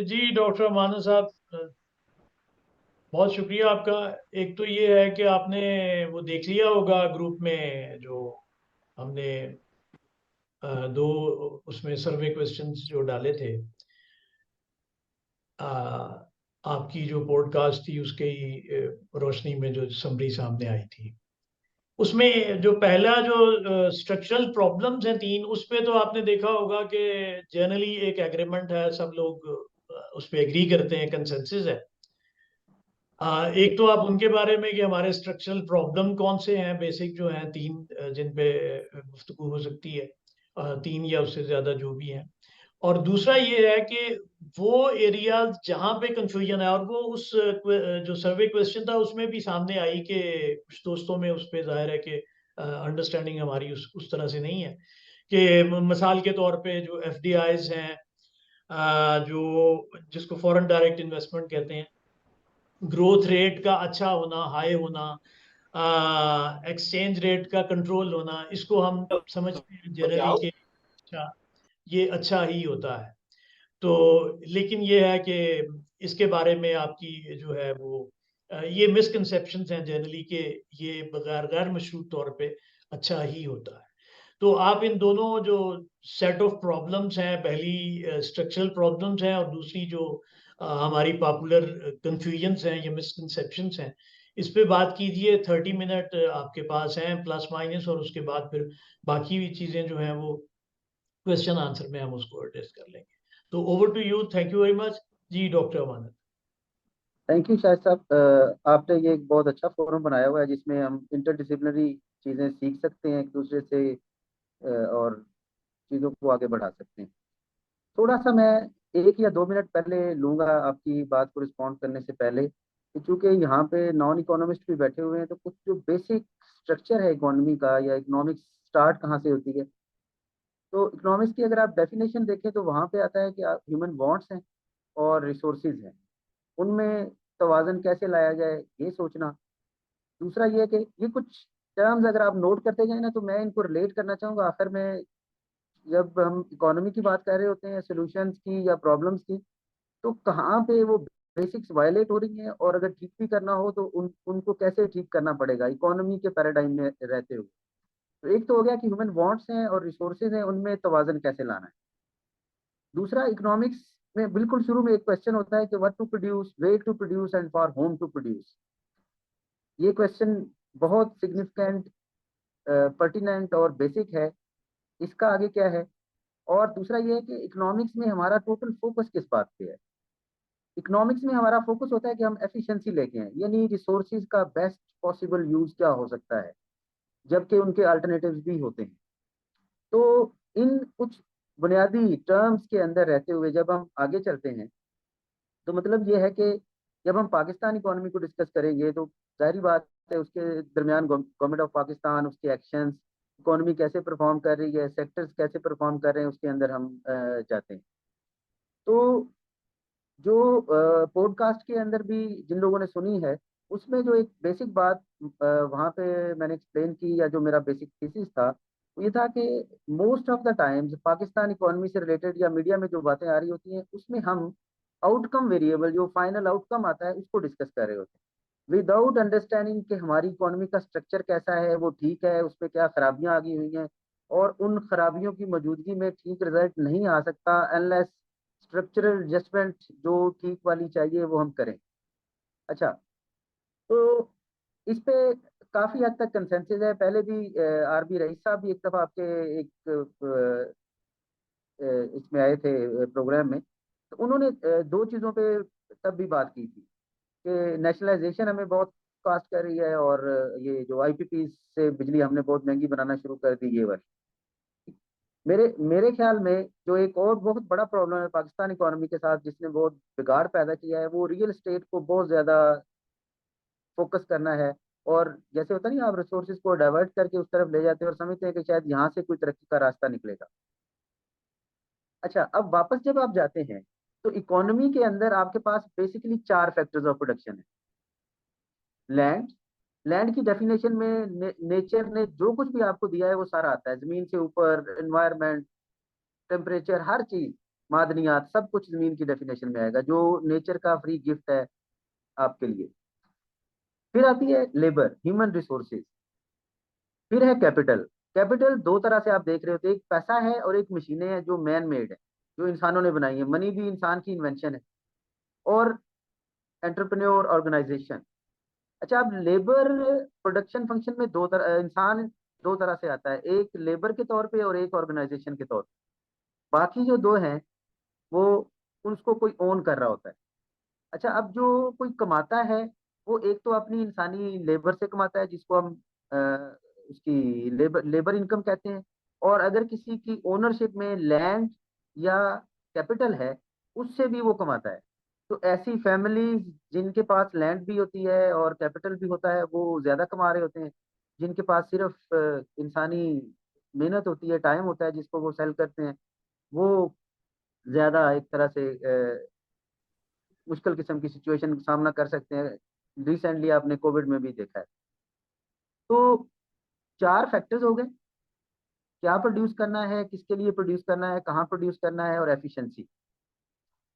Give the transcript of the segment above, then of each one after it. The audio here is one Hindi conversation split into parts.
जी डॉक्टर मानस साहब, बहुत शुक्रिया आपका। एक तो ये है कि आपने वो देख लिया होगा ग्रुप में जो हमने दो उसमें सर्वे क्वेश्चंस जो डाले थे। अ, आपकी जो पॉडकास्ट थी उसके ही रोशनी में जो समरी सामने आई थी, उसमें जो पहला जो स्ट्रक्चरल प्रॉब्लम्स हैं तीन, उस पे तो आपने देखा होगा कि जनरली एक एग्रीमेंट है, सब लोग उस पे एग्री करते हैं, कंसेंसस है। एक तो आप उनके बारे में कि हमारे स्ट्रक्चरल प्रॉब्लम कौन से हैं, बेसिक जो हैं तीन, जिन पे गुफ्तगू हो सकती है, तीन या उससे ज़्यादा जो भी हैं। और दूसरा ये है कि वो एरियाज जहाँ पे कंफ्यूजन है, और वो उस जो सर्वे क्वेश्चन था उसमें भी सामने आई कि कुछ दोस्तों में उस पे जाहिर है कि अंडरस्टैंडिंग हमारी उस तरह से नहीं है कि मिसाल के तौर पे जो एफडीआईज हैं, जो जिसको फॉरेन डायरेक्ट इन्वेस्टमेंट कहते हैं, ग्रोथ रेट का अच्छा होना, हाई होना, एक्सचेंज रेट का कंट्रोल होना, इसको हम समझते हैं जनरली कि अच्छा, ये अच्छा ही होता है। तो लेकिन ये है कि इसके बारे में आपकी जो है वो ये मिसकंसेप्शंस हैं जनरली कि ये बगैर गैर मशरूत तौर पे अच्छा ही होता है। तो आप इन दोनों जो सेट ऑफ प्रॉब्लम्स हैं, पहली स्ट्रक्चरल प्रॉब्लम्स हैं और दूसरी जो हमारी पॉपुलर कंफ्यूजन्स हैं या मिसकंसेप्शंस हैं, इस पे बात कीजिए। 30 मिनट आपके पास हैं प्लस माइनस, और उसके बाद फिर बाकी भी चीज़ें जो हैं वो क्वेश्चन आंसर में हम उसको एड्रेस कर लेंगे। तो over to you, thank you very much. जी doctor Amanat. Thank you Shahid साहब। आपने ये एक बहुत अच्छा फोरम बनाया हुआ है जिसमें हम इंटरडिसिप्लिनरी चीज़ें सीख सकते हैं एक दूसरे से, और चीज़ों को आगे बढ़ा सकते हैं। थोड़ा सा मैं 1 या 2 मिनट पहले लूँगा आपकी बात को रिस्पॉन्ड करने से पहले, कि चूंकि यहाँ पे नॉन इकोनॉमिस्ट भी बैठे हुए हैं, तो कुछ जो बेसिक स्ट्रक्चर है इकोनॉमी का, या इकोनॉमिक स्टार्ट कहाँ से होती है, तो इकोनॉमिक्स की अगर आप डेफिनेशन देखें तो वहाँ पे आता है कि ह्यूमन वांट्स हैं और रिसोर्सेज हैं, उनमें तवाज़न कैसे लाया जाए, ये सोचना। दूसरा ये है कि ये कुछ टर्म्स अगर आप नोट करते जाए ना, तो मैं इनको रिलेट करना चाहूँगा आखिर में। जब हम इकोनॉमी की बात कर रहे होते हैं, सॉल्यूशंस की या प्रॉब्लम्स की, तो कहाँ पे वो बेसिक्स वायलेट हो रही हैं, और अगर ठीक भी करना हो तो उनको कैसे ठीक करना पड़ेगा इकोनॉमी के पैराडाइम में रहते हुए। तो एक तो हो गया कि ह्यूमन वांट्स हैं और रिसोर्सेज हैं, उनमें तवाज़न कैसे लाना है। दूसरा, इकोनॉमिक्स में बिल्कुल शुरू में एक क्वेश्चन होता है कि what to produce, way to produce and for whom to produce. ये क्वेश्चन बहुत सिग्निफिकेंट, पर्टिनेंट और बेसिक है। इसका आगे क्या है? और दूसरा ये है कि इकोनॉमिक्स में हमारा टोटल फोकस किस बात पे है। इकोनॉमिक्स में हमारा फोकस होता है कि हम एफिशिएंसी लेके आए, यानी रिसोर्सेज का बेस्ट पॉसिबल यूज क्या हो सकता है, जबकि उनके अल्टरनेटिव्स भी होते हैं। तो इन कुछ बुनियादी टर्म्स के अंदर रहते हुए जब हम आगे चलते हैं, तो मतलब ये है कि जब हम पाकिस्तान इकोनॉमी को डिस्कस करेंगे, तो जाहिर बात है उसके दरमियान गवर्नमेंट ऑफ पाकिस्तान, उसके एक्शंस, इकोनॉमी कैसे परफॉर्म कर रही है, सेक्टर्स कैसे परफॉर्म कर रहे हैं, उसके अंदर हम जाते हैं। तो जो पॉडकास्ट के अंदर भी जिन लोगों ने सुनी है, उसमें जो एक बेसिक बात वहाँ पे मैंने एक्सप्लेन की, या जो मेरा बेसिक थीसिस था, वो ये था कि most of the times Pakistan economy से रिलेटेड या मीडिया में जो बातें आ रही होती हैं, उसमें हम आउटकम वेरिएबल, जो फाइनल आउटकम आता है, उसको डिस्कस कर रहे होते हैं, विदाउट अंडरस्टैंडिंग कि हमारी इकोनॉमी का स्ट्रक्चर कैसा है, वो ठीक है, उसमें क्या खराबियां आ गई हुई हैं, और उन खराबियों की मौजूदगी में ठीक रिजल्ट नहीं आ सकता अनलेस स्ट्रक्चरल एडजस्टमेंट जो ठीक वाली चाहिए वो हम करें। अच्छा, तो इस पे काफी हद तक कंसेंसस है। पहले भी आरबी रईस साहब भी एक दफा आपके एक इसमें आए थे प्रोग्राम में, तो उन्होंने दो चीजों पे तब भी बात की थी कि नेशनलाइजेशन हमें बहुत कास्ट कर रही है, और ये जो आईपीपी से बिजली हमने बहुत महंगी बनाना शुरू कर दी ये वाली। मेरे मेरे ख्याल में जो एक और बहुत बड़ा प्रॉब्लम है पाकिस्तान इकोनॉमी के साथ, जिसने बहुत बिगाड़ पैदा किया है, वो रियल एस्टेट को बहुत ज्यादा फोकस करना है। और जैसे होता नहीं, आप रिसोर्सेज को डाइवर्ट करके उस तरफ ले जाते हैं और समझते हैं कि शायद यहाँ से कोई तरक्की का रास्ता निकलेगा। अच्छा, अब वापस जब आप जाते हैं, तो इकोनॉमी के अंदर आपके पास बेसिकली 4 फैक्टर्स ऑफ प्रोडक्शन है। लैंड, लैंड की डेफिनेशन में नेचर ने जो कुछ भी आपको दिया है वो सारा आता है, जमीन से ऊपर, एनवायरनमेंट, टेम्परेचर, हर चीज। मादनियात, सब कुछ जमीन की डेफिनेशन में आएगा, जो नेचर का फ्री गिफ्ट है आपके लिए। फिर आती है लेबर, ह्यूमन रिसोर्सेज। फिर है कैपिटल। कैपिटल दो तरह से आप देख रहे होते हैं, एक पैसा है और एक मशीनें हैं जो मैन मेड है, जो इंसानों ने बनाई है। मनी भी इंसान की इन्वेंशन है। और एंटरप्रेन्योर, ऑर्गेनाइजेशन। अच्छा, अब लेबर प्रोडक्शन फंक्शन में दो तरह, इंसान दो तरह से आता है, एक लेबर के तौर पे और एक ऑर्गेनाइजेशन के तौर पे। बाकी जो दो हैं वो, उसको कोई ओन कर रहा होता है। अच्छा, अब जो कोई कमाता है वो एक तो अपनी इंसानी लेबर से कमाता है, जिसको हम अ, उसकी लेबर लेबर इनकम कहते हैं। और अगर किसी की ओनरशिप में लैंड या कैपिटल है, उससे भी वो कमाता है। तो ऐसी फैमिलीज जिनके पास लैंड भी होती है और कैपिटल भी होता है, वो ज्यादा कमा रहे होते हैं। जिनके पास सिर्फ इंसानी मेहनत होती है, टाइम होता है, जिसको वो सेल करते हैं, वो ज्यादा एक तरह से मुश्किल किस्म की सिचुएशन का सामना कर सकते हैं। रिसेंटली आपने कोविड में भी देखा है। तो चार फैक्टर्स हो गए, क्या प्रोड्यूस करना है, किसके लिए प्रोड्यूस करना है, कहाँ प्रोड्यूस करना है, और एफिशिएंसी।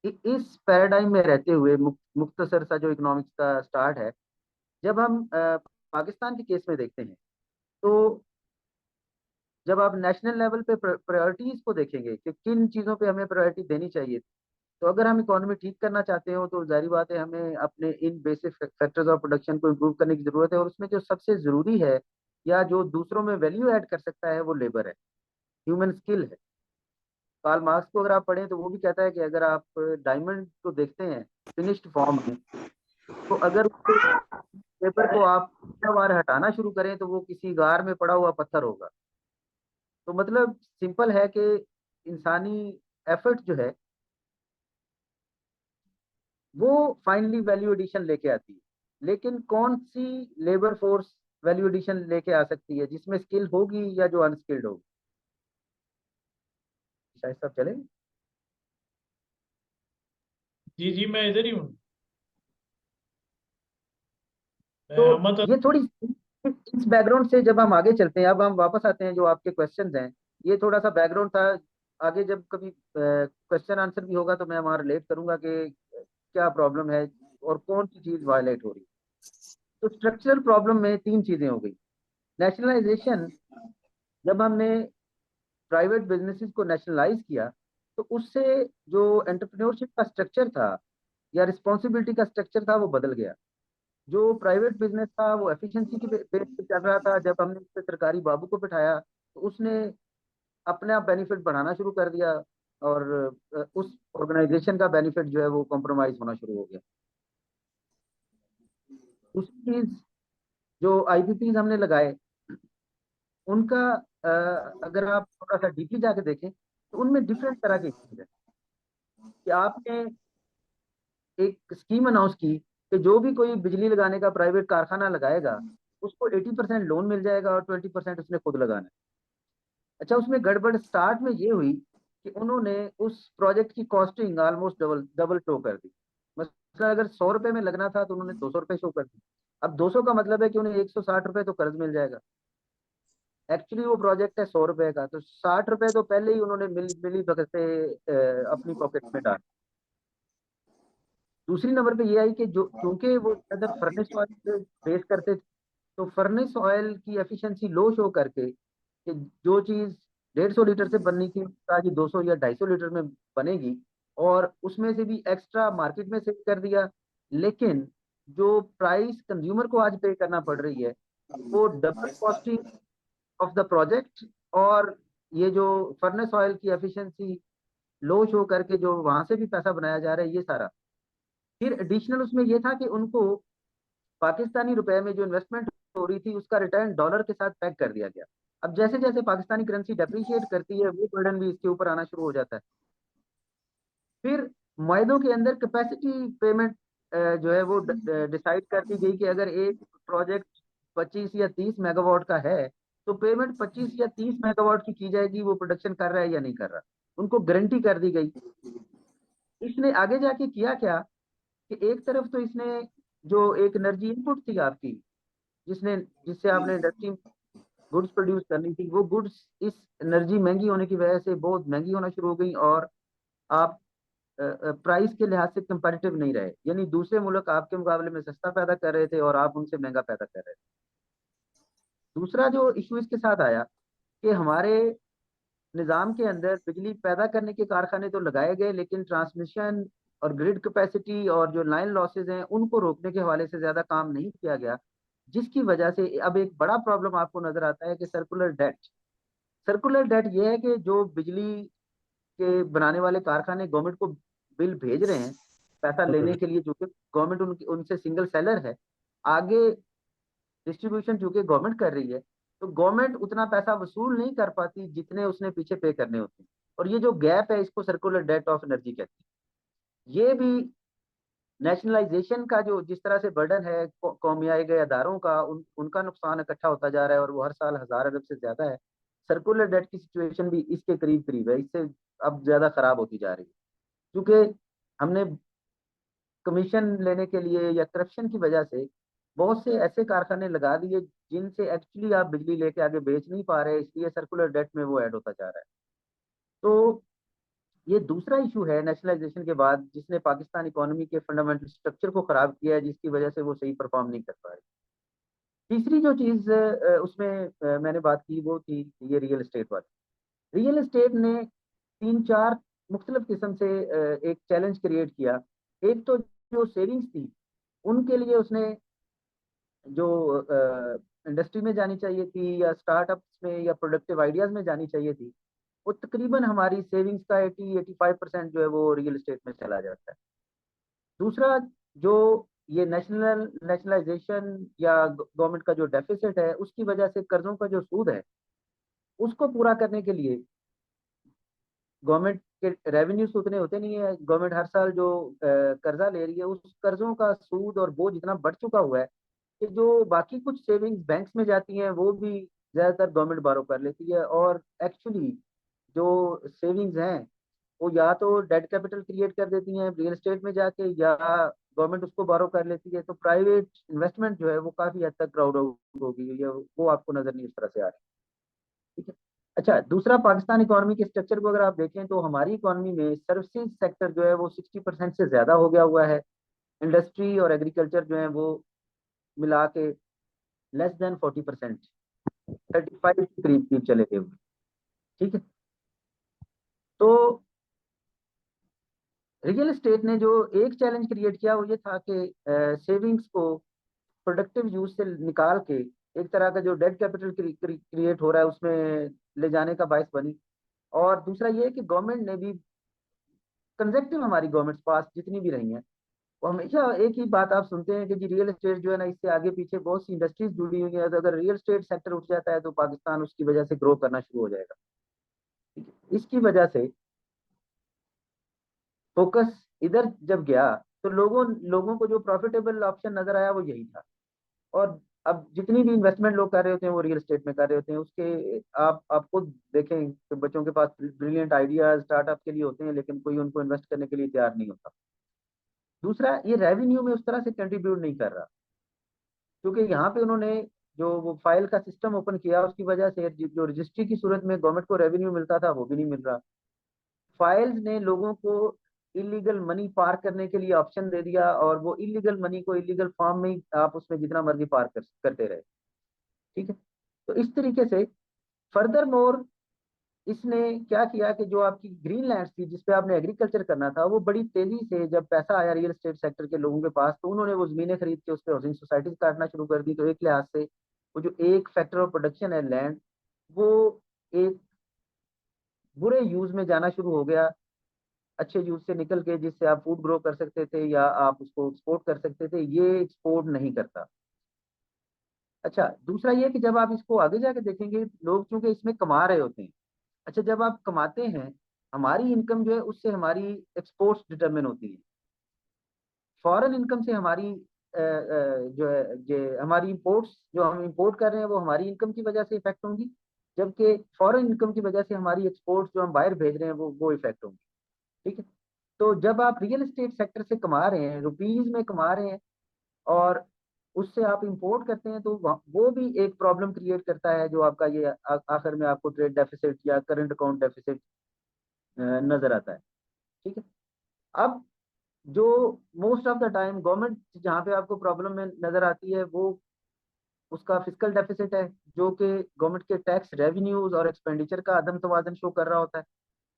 इस पैराडाइम में रहते हुए मुख्तसर सा जो इकोनॉमिक्स का स्टार्ट है, जब हम पाकिस्तान के केस में देखते हैं, तो जब आप नेशनल लेवल पे प्रायोरिटीज को देखेंगे कि किन चीज़ों पे हमें प्रायोरिटी देनी चाहिए, तो अगर हम इकोनॉमी ठीक करना चाहते हो तो जारी बात है हमें अपने इन बेसिक फैक्टर्स ऑफ प्रोडक्शन को इम्प्रूव करने की जरूरत है। और उसमें जो सबसे जरूरी है, या जो दूसरों में वैल्यू ऐड कर सकता है, वो लेबर है, ह्यूमन स्किल है। कार्ल मार्क्स को अगर आप पढ़ें तो वो भी कहता है कि अगर आप डायमंड को देखते हैं फिनिश्ड फॉर्म में, तो अगर उसके पेपर को आप बार हटाना शुरू करें तो वो किसी गार में पड़ा हुआ पत्थर होगा। तो मतलब सिंपल है कि इंसानी एफर्ट जो है वो फाइनली वैल्यू एडिशन लेके आती है। लेकिन कौन सी लेबर फोर्स वैल्यू एडिशन लेके आ सकती है, जिसमें स्किल होगी या जो अनस्किल्ड होगी? शायद सब चले। जी जी, मैं इधर ही हूँ। मैं तो अहमद। ये थोड़ी, इस बैकग्राउंड से जब हम आगे चलते हैं, अब हम वापस आते हैं जो आपके क्वेश्चंस हैं। ये थोड़ा सा बैकग्राउंड था। आगे जब कभी क्वेश्चन आंसर भी होगा तो मैं वहाँ रिलेट करूंगा कि क्या प्रॉब्लम है और कौन सी चीज वायलेट हो रही है। तो स्ट्रक्चरल प्रॉब्लम में तीन चीजें हो गई। नेशनलाइजेशन, जब हमने प्राइवेट बिजनेसेस को नेशनलाइज किया, तो उससे जो एंटरप्रेन्योरशिप का स्ट्रक्चर था या रिस्पॉन्सिबिलिटी का स्ट्रक्चर था, वो बदल गया। जो प्राइवेट बिजनेस था वो एफिशिएंसी के बेस पे चल रहा था। जब हमने इस पे सरकारी बाबू को बिठाया तो उसने अपने आप बेनिफिट बढ़ाना शुरू कर दिया, और उस ऑर्गेनाइजेशन का बेनिफिट जो है वो कॉम्प्रोमाइज होना शुरू हो गया। दूसरी चीज, जो आईपीपीज हमने लगाए, उनका अगर आप थोड़ा सा डीपली जाके देखें तो उनमें डिफरेंट तरह की चीज है कि आपने एक स्कीम अनाउंस की कि जो भी कोई बिजली लगाने का प्राइवेट कारखाना लगाएगा, उसको 80% लोन मिल जाएगा और 20% उसने खुद लगाना है। अच्छा, उसमें गड़बड़ स्टार्ट में ये हुई कि उन्होंने उस प्रोजेक्ट की costing almost double double show कर दी। मतलब अगर 100 रुपए में लगना था तो उन्होंने 200 रुपये शो कर दी। अब 200 का मतलब है कि उन्हें 160 रुपये तो कर्ज मिल जाएगा। एक्चुअली वो प्रोजेक्ट है 100 रुपए का, तो 60 रुपए तो पहले ही उन्होंने मिली भगत से अपनी पॉकेट में डाल। दूसरी नंबर पे ये आई कि जो क्योंकि वो अगर फर्नेस ऑयल पे बेस करते थे, तो फर्नेस ऑयल की एफिशिएंसी लो शो करके कि जो चीज 150 लीटर से बननी थी, कहा कि 200 या 250 लीटर में बनेगी, और उसमें से भी एक्स्ट्रा मार्केट में सेल कर दिया। लेकिन जो प्राइस कंज्यूमर को आज पे करना पड़ रही है, वो double costing of the project, और ये जो फर्नेस ऑयल की एफिशिएंसी लो शो करके जो वहां से भी पैसा बनाया जा रहा है, ये सारा। फिर एडिशनल उसमें ये था कि उनको पाकिस्तानी रुपए में जो इन्वेस्टमेंट हो रही थी, उसका रिटर्न डॉलर के साथ पैक कर दिया गया। अब जैसे जैसे पाकिस्तानी करेंसी डेप्रिशिएट करती है, वो बर्डन भी इसके ऊपर आना शुरू हो जाता है। फिर मायदों के अंदर कैपेसिटी पेमेंट जो है वो डिसाइड कर दी गई कि अगर एक प्रोजेक्ट 25 या 30 मेगावाट का है, तो पेमेंट 25 या 30 मेगावाट की जाएगी, वो प्रोडक्शन कर रहा है या नहीं कर रहा। उनको गारंटी कर दी गई। इसने आगे जाके किया क्या कि एक तरफ तो इसने जो एक एनर्जी इनपुट थी आपकी, जिसने जिससे आपने इंडस्ट्री गुड्स प्रोड्यूस करनी थी, वो गुड्स इस एनर्जी महंगी होने की वजह से बहुत महंगी होना शुरू हो गई, और आप प्राइस के लिहाज से कंपैरेटिव नहीं रहे, यानी दूसरे मुल्क आपके मुकाबले में सस्ता पैदा कर रहे थे और आप उनसे महंगा पैदा कर रहे थे। दूसरा जो इशू इसके साथ आया कि हमारे निज़ाम के अंदर बिजली पैदा करने के कारखाने तो लगाए गए, लेकिन ट्रांसमिशन और ग्रिड कैपेसिटी और जो लाइन लॉसेज हैं उनको रोकने के हवाले से ज्यादा काम नहीं किया गया, जिसकी वजह से अब एक बड़ा प्रॉब्लम आपको नजर आता है कि सर्कुलर डेट। सर्कुलर डेट ये है कि जो बिजली के बनाने वाले कारखाने गवर्नमेंट को बिल भेज रहे हैं पैसा लेने के लिए, जो कि गवर्नमेंट उनसे सिंगल सेलर है, आगे डिस्ट्रीब्यूशन जो कि गवर्नमेंट कर रही है, तो गवर्नमेंट उतना पैसा वसूल नहीं कर पाती जितने उसने पीछे पे करने होते हैं। और ये जो गैप है इसको सर्कुलर डेट ऑफ एनर्जी कहते हैं। ये भी नेशनलाइजेशन का जो जिस तरह से बर्डन है कौमियाए गए अदारों का, उनका नुकसान इकट्ठा होता जा रहा है और वो हर साल 1000 अरब से ज्यादा है। सर्कुलर डेट की सिचुएशन भी इसके करीब करीब है, इससे अब ज्यादा खराब होती जा रही है, क्योंकि हमने कमीशन लेने के लिए या करप्शन की वजह से बहुत से ऐसे कारखाने लगा दिए जिनसे एक्चुअली आप बिजली लेके आगे बेच नहीं पा रहे, इसलिए सर्कुलर डेट में वो ऐड होता जा रहा है। तो ये दूसरा इशू है नेशनलाइजेशन के बाद जिसने पाकिस्तान इकोनॉमी के फंडामेंटल स्ट्रक्चर को खराब किया है, जिसकी वजह से वो सही परफॉर्म नहीं कर पा रही। तीसरी जो चीज उसमें मैंने बात की वो थी ये रियल एस्टेट वाली। रियल एस्टेट ने 3-4 मुख्तलिफ किस्म से एक चैलेंज क्रिएट किया। एक तो जो सेविंग्स थी उनके लिए उसने जो इंडस्ट्री में जानी चाहिए थी या स्टार्टअप्स में या प्रोडक्टिव आइडियाज में जानी चाहिए थी, वो तकरीबन हमारी सेविंग्स का 80-85% जो है वो रियल एस्टेट में चला जाता है। दूसरा, जो ये नेशनलाइजेशन या गवर्नमेंट का जो डेफिसिट है उसकी वजह से कर्जों का जो सूद है उसको पूरा करने के लिए गवर्नमेंट के रेवेन्यूज उतने होते नहीं है। गवर्नमेंट हर साल जो कर्जा ले रही है उस कर्जों का सूद और बोझ इतना बढ़ चुका हुआ है कि जो बाकी कुछ सेविंग्स बैंक्स में जाती हैं वो भी ज्यादातर गवर्नमेंट बारो कर लेती है, और एक्चुअली जो सेविंग्स हैं वो या तो डेट कैपिटल क्रिएट कर देती हैं रियल एस्टेट में जाके, या गवर्नमेंट उसको बारो कर लेती है। तो प्राइवेट इन्वेस्टमेंट जो है वो काफी हद तक क्राउड आउट हो गई है, वो आपको नजर नहीं उस तरह से आ रही। ठीक है। अच्छा, दूसरा, पाकिस्तान इकोनॉमी के स्ट्रक्चर को अगर आप देखें तो हमारी इकोनॉमी में सर्विसेज सेक्टर जो है वो 60% से ज्यादा हो गया हुआ है। इंडस्ट्री और एग्रीकल्चर जो है वो मिला के लेस देन 40%, 35 के करीब करीब चले गए हुए। ठीक है। तो रियल एस्टेट ने जो एक चैलेंज क्रिएट किया वो ये था कि सेविंग्स को प्रोडक्टिव यूज से निकाल के एक तरह का जो डेट कैपिटल क्रिएट हो रहा है उसमें ले जाने का बायस बनी। और दूसरा ये है कि गवर्नमेंट ने भी कंजर्वेटिव, हमारी गवर्नमेंट्स पास जितनी भी रही हैं, वो हमेशा एक ही बात आप सुनते हैं कि जी रियल एस्टेट जो है ना, इससे आगे पीछे बहुत सी इंडस्ट्रीज जुड़ी हुई हैं, तो अगर रियल एस्टेट सेक्टर उठ जाता है तो पाकिस्तान उसकी वजह से ग्रो करना शुरू हो जाएगा। ठीक है। इसकी वजह से फोकस इधर जब गया तो लोगों लोगों को जो प्रॉफिटेबल ऑप्शन नजर आया वो यही था। और अब जितनी भी इन्वेस्टमेंट लोग कर रहे होते हैं वो रियल एस्टेट में कर रहे होते हैं। उसके आप खुद देखें कि बच्चों के पास ब्रिलियंट आइडियाज स्टार्टअप के लिए होते हैं, लेकिन कोई उनको इन्वेस्ट करने के लिए तैयार नहीं होता। दूसरा, ये रेवेन्यू में उस तरह से कंट्रीब्यूट नहीं कर रहा, क्योंकि यहाँ पे उन्होंने जो वो फाइल का सिस्टम ओपन किया उसकी वजह से जो रजिस्ट्री की सूरत में गवर्नमेंट को रेवेन्यू मिलता था वो भी नहीं मिल रहा। फाइल्स ने लोगों को इलीगल मनी पार करने के लिए ऑप्शन दे दिया, और वो इलीगल मनी को इलीगल फॉर्म में ही आप उसमें जितना मर्जी पार करते रहे। ठीक है। तो इस तरीके से फर्दर मोर इसने क्या किया कि जो आपकी ग्रीन लैंड थी जिसपे आपने एग्रीकल्चर करना था, वो बड़ी तेजी से जब पैसा आया रियल एस्टेट सेक्टर के लोगों के पास तो उन्होंने वो जमीनें खरीद के उस पर हाउसिंग सोसाइटीज काटना शुरू कर दी। तो एक लिहाज से वो जो एक फैक्टर ऑफ प्रोडक्शन है लैंड, वो एक बुरे यूज में जाना शुरू हो गया, अच्छे यूज से निकल के जिससे आप फूड ग्रो कर सकते थे या आप उसको एक्सपोर्ट कर सकते थे, ये एक्सपोर्ट नहीं करता। अच्छा, दूसरा ये कि जब आप इसको आगे जाके देखेंगे लोग चूंकि इसमें कमा रहे होते हैं। अच्छा, जब आप कमाते हैं, हमारी इनकम जो है उससे हमारी एक्सपोर्ट्स डिटरमिन होती है। फॉरेन इनकम से हमारी जो है हमारी इंपोर्ट्स जो हम इंपोर्ट कर रहे हैं वो हमारी इनकम की वजह से इफेक्ट होंगी, जबकि फॉरेन इनकम की वजह से हमारी एक्सपोर्ट्स जो हम बाहर भेज रहे हैं वो इफेक्ट होंगी। ठीक है। तो जब आप रियल एस्टेट सेक्टर से कमा रहे हैं, रुपीज में कमा रहे हैं, और उससे आप इंपोर्ट करते हैं, तो वो भी एक प्रॉब्लम क्रिएट करता है, जो आपका ये आखिर में आपको ट्रेड डेफिसिट या करंट अकाउंट डेफिसिट नजर आता है। ठीक है। अब जो most of the time government जहाँ पे आपको प्रॉब्लम में नजर आती है वो उसका फिजिकल डेफिसिट है, जो कि गवर्नमेंट के टैक्स रेवेन्यूज और एक्सपेंडिचर का अदम तवाज़ुन शो कर रहा होता है।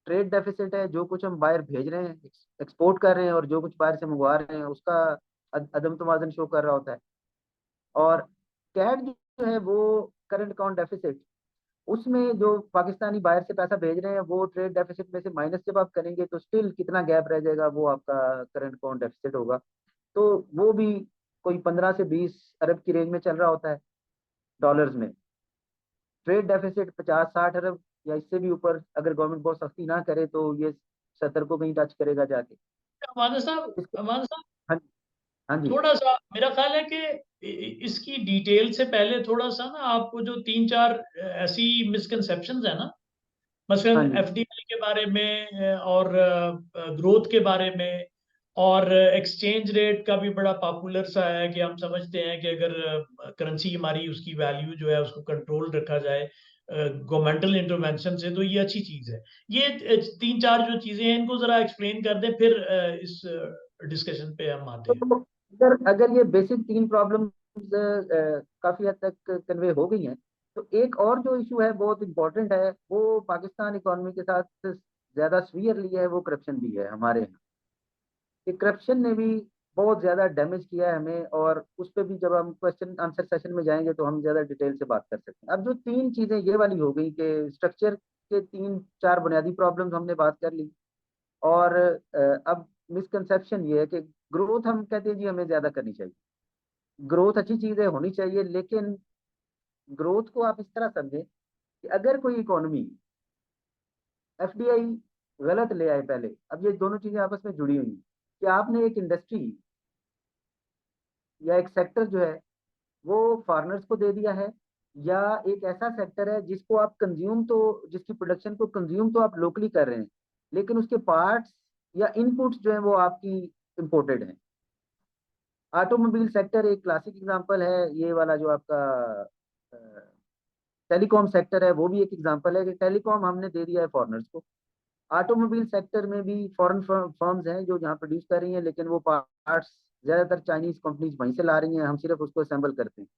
ट्रेड डेफिसिट है, जो कुछ हम बाहर भेज रहे हैं, एक्सपोर्ट कर रहे हैं, और जो कुछ बाहर से मंगवा रहे हैं उसका अदम तवाज़ुन शो कर रहा होता है। और कैट जो है वो करंट अकाउंट डेफिसिट, उसमें जो पाकिस्तानी बाहर से पैसा भेज रहे हैं वो ट्रेड डेफिसिट में से माइनस जब आप करेंगे तो स्टिल कितना गैप रह जाएगा, वो आपका करंट अकाउंट डेफिसिट होगा। तो वो भी कोई 15 से 20 अरब की रेंज में चल रहा होता है डॉलर्स में। ट्रेड डेफिसिट 50-60 अरब या इससे भी ऊपर, अगर गवर्नमेंट बहुत सख्ती ना करे तो ये 70 को कहीं टच करेगा जाके। इसके हमारे साहब हाँ, हाँ जी। थोड़ा सा मेरा ख्याल है कि इसकी डिटेल से पहले थोड़ा सा ना आपको जो तीन चार ऐसी मिसकंसेप्शंस है ना, हाँ मसलन जी। एफडीआई के बारे में और ग्रोथ के बारे में और एक्सचेंज रेट का भी बड़ा पॉपुलर सा है कि हम समझते हैं कि अगर करेंसी हमारी उसकी वैल्यू जो है उसको कंट्रोल रखा जाए गवर्नमेंटल इंटरवेंशन से, तो ये अच्छी चीज है। ये तीन चार जो चीजें हैं इनको जरा एक्सप्लेन कर दें, फिर इस डिस्कशन पे हम आते हैं। तो अगर अगर ये बेसिक तीन प्रॉब्लम काफी हद तक कन्वे हो गई हैं, तो एक और जो इशू है बहुत इंपॉर्टेंट है, वो पाकिस्तान इकोनॉमी के साथ ज्यादा सीवियरली है, वो करप्शन भी है हमारे यहाँ। कि करप्शन ने भी बहुत ज्यादा डैमेज किया है हमें, और उस पर भी जब हम क्वेश्चन आंसर सेशन में जाएंगे तो हम ज्यादा डिटेल से बात कर सकते हैं। अब जो तीन चीजें ये वाली हो गई कि स्ट्रक्चर के तीन चार बुनियादी प्रॉब्लम्स हमने बात कर ली, और अब मिसकंसेप्शन ये है कि ग्रोथ हम कहते हैं जी हमें ज्यादा करनी चाहिए, ग्रोथ अच्छी चीज है, होनी चाहिए, लेकिन ग्रोथ को आप इस तरह समझें कि अगर कोई इकोनॉमी एफडीआई गलत ले आए पहले, अब ये दोनों चीजें आपस में जुड़ी हुई हैं कि आपने एक इंडस्ट्री या एक सेक्टर जो है वो फॉरेनर्स को दे दिया है, या एक ऐसा सेक्टर है जिसको आप कंज्यूम तो जिसकी प्रोडक्शन को कंज्यूम तो आप लोकली कर रहे हैं, लेकिन उसके पार्ट्स या इनपुट्स जो है वो आपकी इंपोर्टेड हैं। ऑटोमोबाइल सेक्टर एक क्लासिक एग्जांपल है, ये वाला जो आपका टेलीकॉम सेक्टर है वो भी एक एग्जांपल है कि टेलीकॉम हमने दे दिया है फॉरेनर्स को। ऑटोमोबाइल सेक्टर में भी फॉरेन फर्म्स हैं जो यहाँ प्रोड्यूस कर रही हैं, लेकिन वो पार्ट्स ज्यादातर चाइनीज कंपनीज वहीं से ला रही हैं, हम सिर्फ उसको असेंबल करते हैं।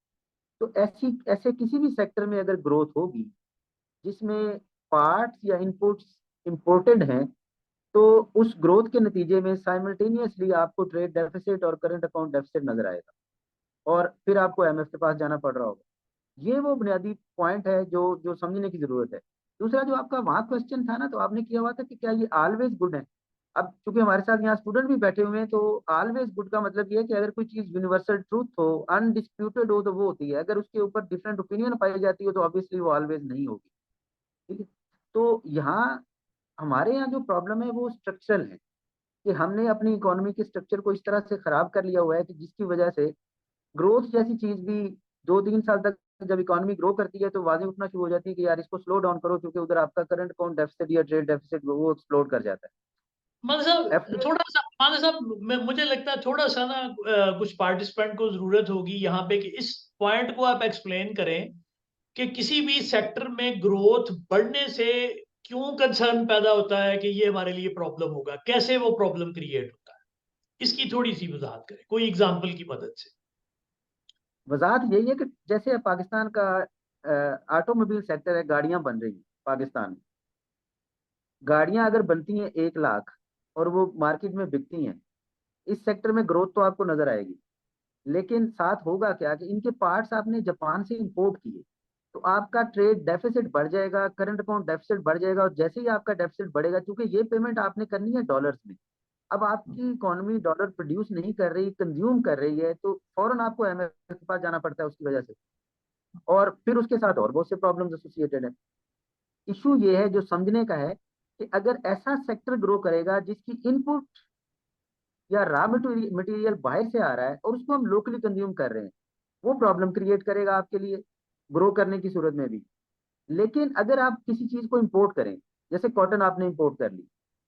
तो ऐसी ऐसे किसी भी सेक्टर में अगर ग्रोथ होगी जिसमें पार्ट्स या इनपुट्स इंपोर्टेड हैं, तो उस ग्रोथ के नतीजे में साइमल्टेनियसली आपको ट्रेड डेफिसिट और करंट अकाउंट डेफिसिट नजर आएगा, और फिर आपको एमएफ के पास जाना पड़ रहा होगा। ये वो बुनियादी पॉइंट है जो जो समझने की जरूरत है। दूसरा जो आपका वहां क्वेश्चन था ना, तो आपने किया हुआ था कि क्या ये ऑलवेज गुड है। अब चूंकि हमारे साथ यहाँ स्टूडेंट भी बैठे हुए हैं, तो ऑलवेज गुड का मतलब ये है कि अगर कोई चीज यूनिवर्सल ट्रूथ हो, अनडिस्प्यूटेड हो, तो वो होती है। अगर उसके ऊपर डिफरेंट ओपिनियन पाई जाती हो तो ऑब्वियसली वो ऑलवेज नहीं होगी। ठीक है। तो यहाँ हमारे यहाँ जो प्रॉब्लम है वो स्ट्रक्चरल है, कि हमने अपनी इकोनॉमी के स्ट्रक्चर को इस तरह से खराब कर लिया हुआ है कि जिसकी वजह से ग्रोथ जैसी चीज भी 2-3 साल तक जब इकोनॉमी ग्रो करती है तो आवाजें उठना शुरू हो जाती है कि यार इसको स्लो डाउन करो, क्योंकि उधर आपका करंट अकाउंट डेफिसिट या ट्रेड डेफिसिट वो एक्सप्लोड कर जाता मान है। साहब एफडीआई थोड़ा सा, मान साहब मुझे लगता है थोड़ा सा ना कुछ पार्टिसिपेंट को जरूरत होगी यहाँ पे कि इस पॉइंट को आप एक्सप्लेन करें कि किसी भी सेक्टर में ग्रोथ बढ़ने से क्यों कंसर्न पैदा होता है कि ये हमारे लिए प्रॉब्लम होगा, कैसे वो प्रॉब्लम क्रिएट होता है, इसकी थोड़ी सी वजाहत करें कोई एग्जांपल की मदद से। वजाहत यही है कि जैसे पाकिस्तान का ऑटोमोबाइल सेक्टर है, गाड़ियां बन रही हैं पाकिस्तान में। गाड़ियां अगर बनती हैं 1 लाख और वो मार्केट में बिकती हैं, इस सेक्टर में ग्रोथ तो आपको नजर आएगी, लेकिन साथ होगा क्या कि इनके पार्ट्स आपने जापान से इंपोर्ट किए, तो आपका ट्रेड डेफिसिट बढ़ जाएगा, करंट अकाउंट डेफिसिट बढ़ जाएगा, और जैसे ही आपका डेफिसिट बढ़ेगा, क्योंकि ये पेमेंट आपने करनी है डॉलर्स में, अब आपकी इकोनॉमी डॉलर प्रोड्यूस नहीं कर रही, कंज्यूम कर रही है, तो फौरन आपको एमएफ के पास जाना पड़ता है उसकी वजह से। और फिर उसके साथ और बहुत से प्रॉब्लम्स एसोसिएटेड है। इशू ये है जो समझने का है कि अगर ऐसा सेक्टर ग्रो करेगा जिसकी इनपुट या रॉ मटेरियल बाहर से आ रहा है और उसको हम लोकली कंज्यूम कर रहे हैं, वो प्रॉब्लम क्रिएट करेगा आपके लिए ग्रो करने की सूरत में भी। लेकिन अगर आप किसी चीज को इंपोर्ट करें, जैसे कॉटन आपने इंपोर्ट कर ली,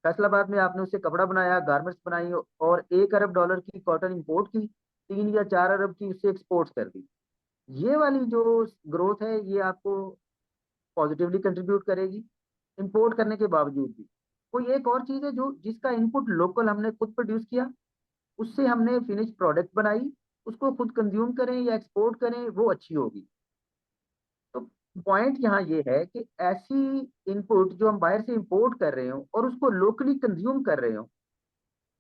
फैसलाबाद में आपने उससे कपड़ा बनाया, गारमेंट्स बनाई, और 1 अरब डॉलर की कॉटन इंपोर्ट की, 3 या 4 अरब की उससे एक्सपोर्ट कर दी, ये वाली जो ग्रोथ है ये आपको पॉजिटिवली कंट्रीब्यूट करेगी इंपोर्ट करने के बावजूद भी। कोई एक और चीज है जो जिसका इनपुट लोकल हमने खुद प्रोड्यूस किया, उससे हमने फिनिश प्रोडक्ट बनाई, उसको खुद कंज्यूम करें या एक्सपोर्ट करें, वो अच्छी होगी। तो पॉइंट यहाँ ये है कि ऐसी इनपुट जो हम बाहर से इंपोर्ट कर रहे हो और उसको लोकली कंज्यूम कर रहे हो,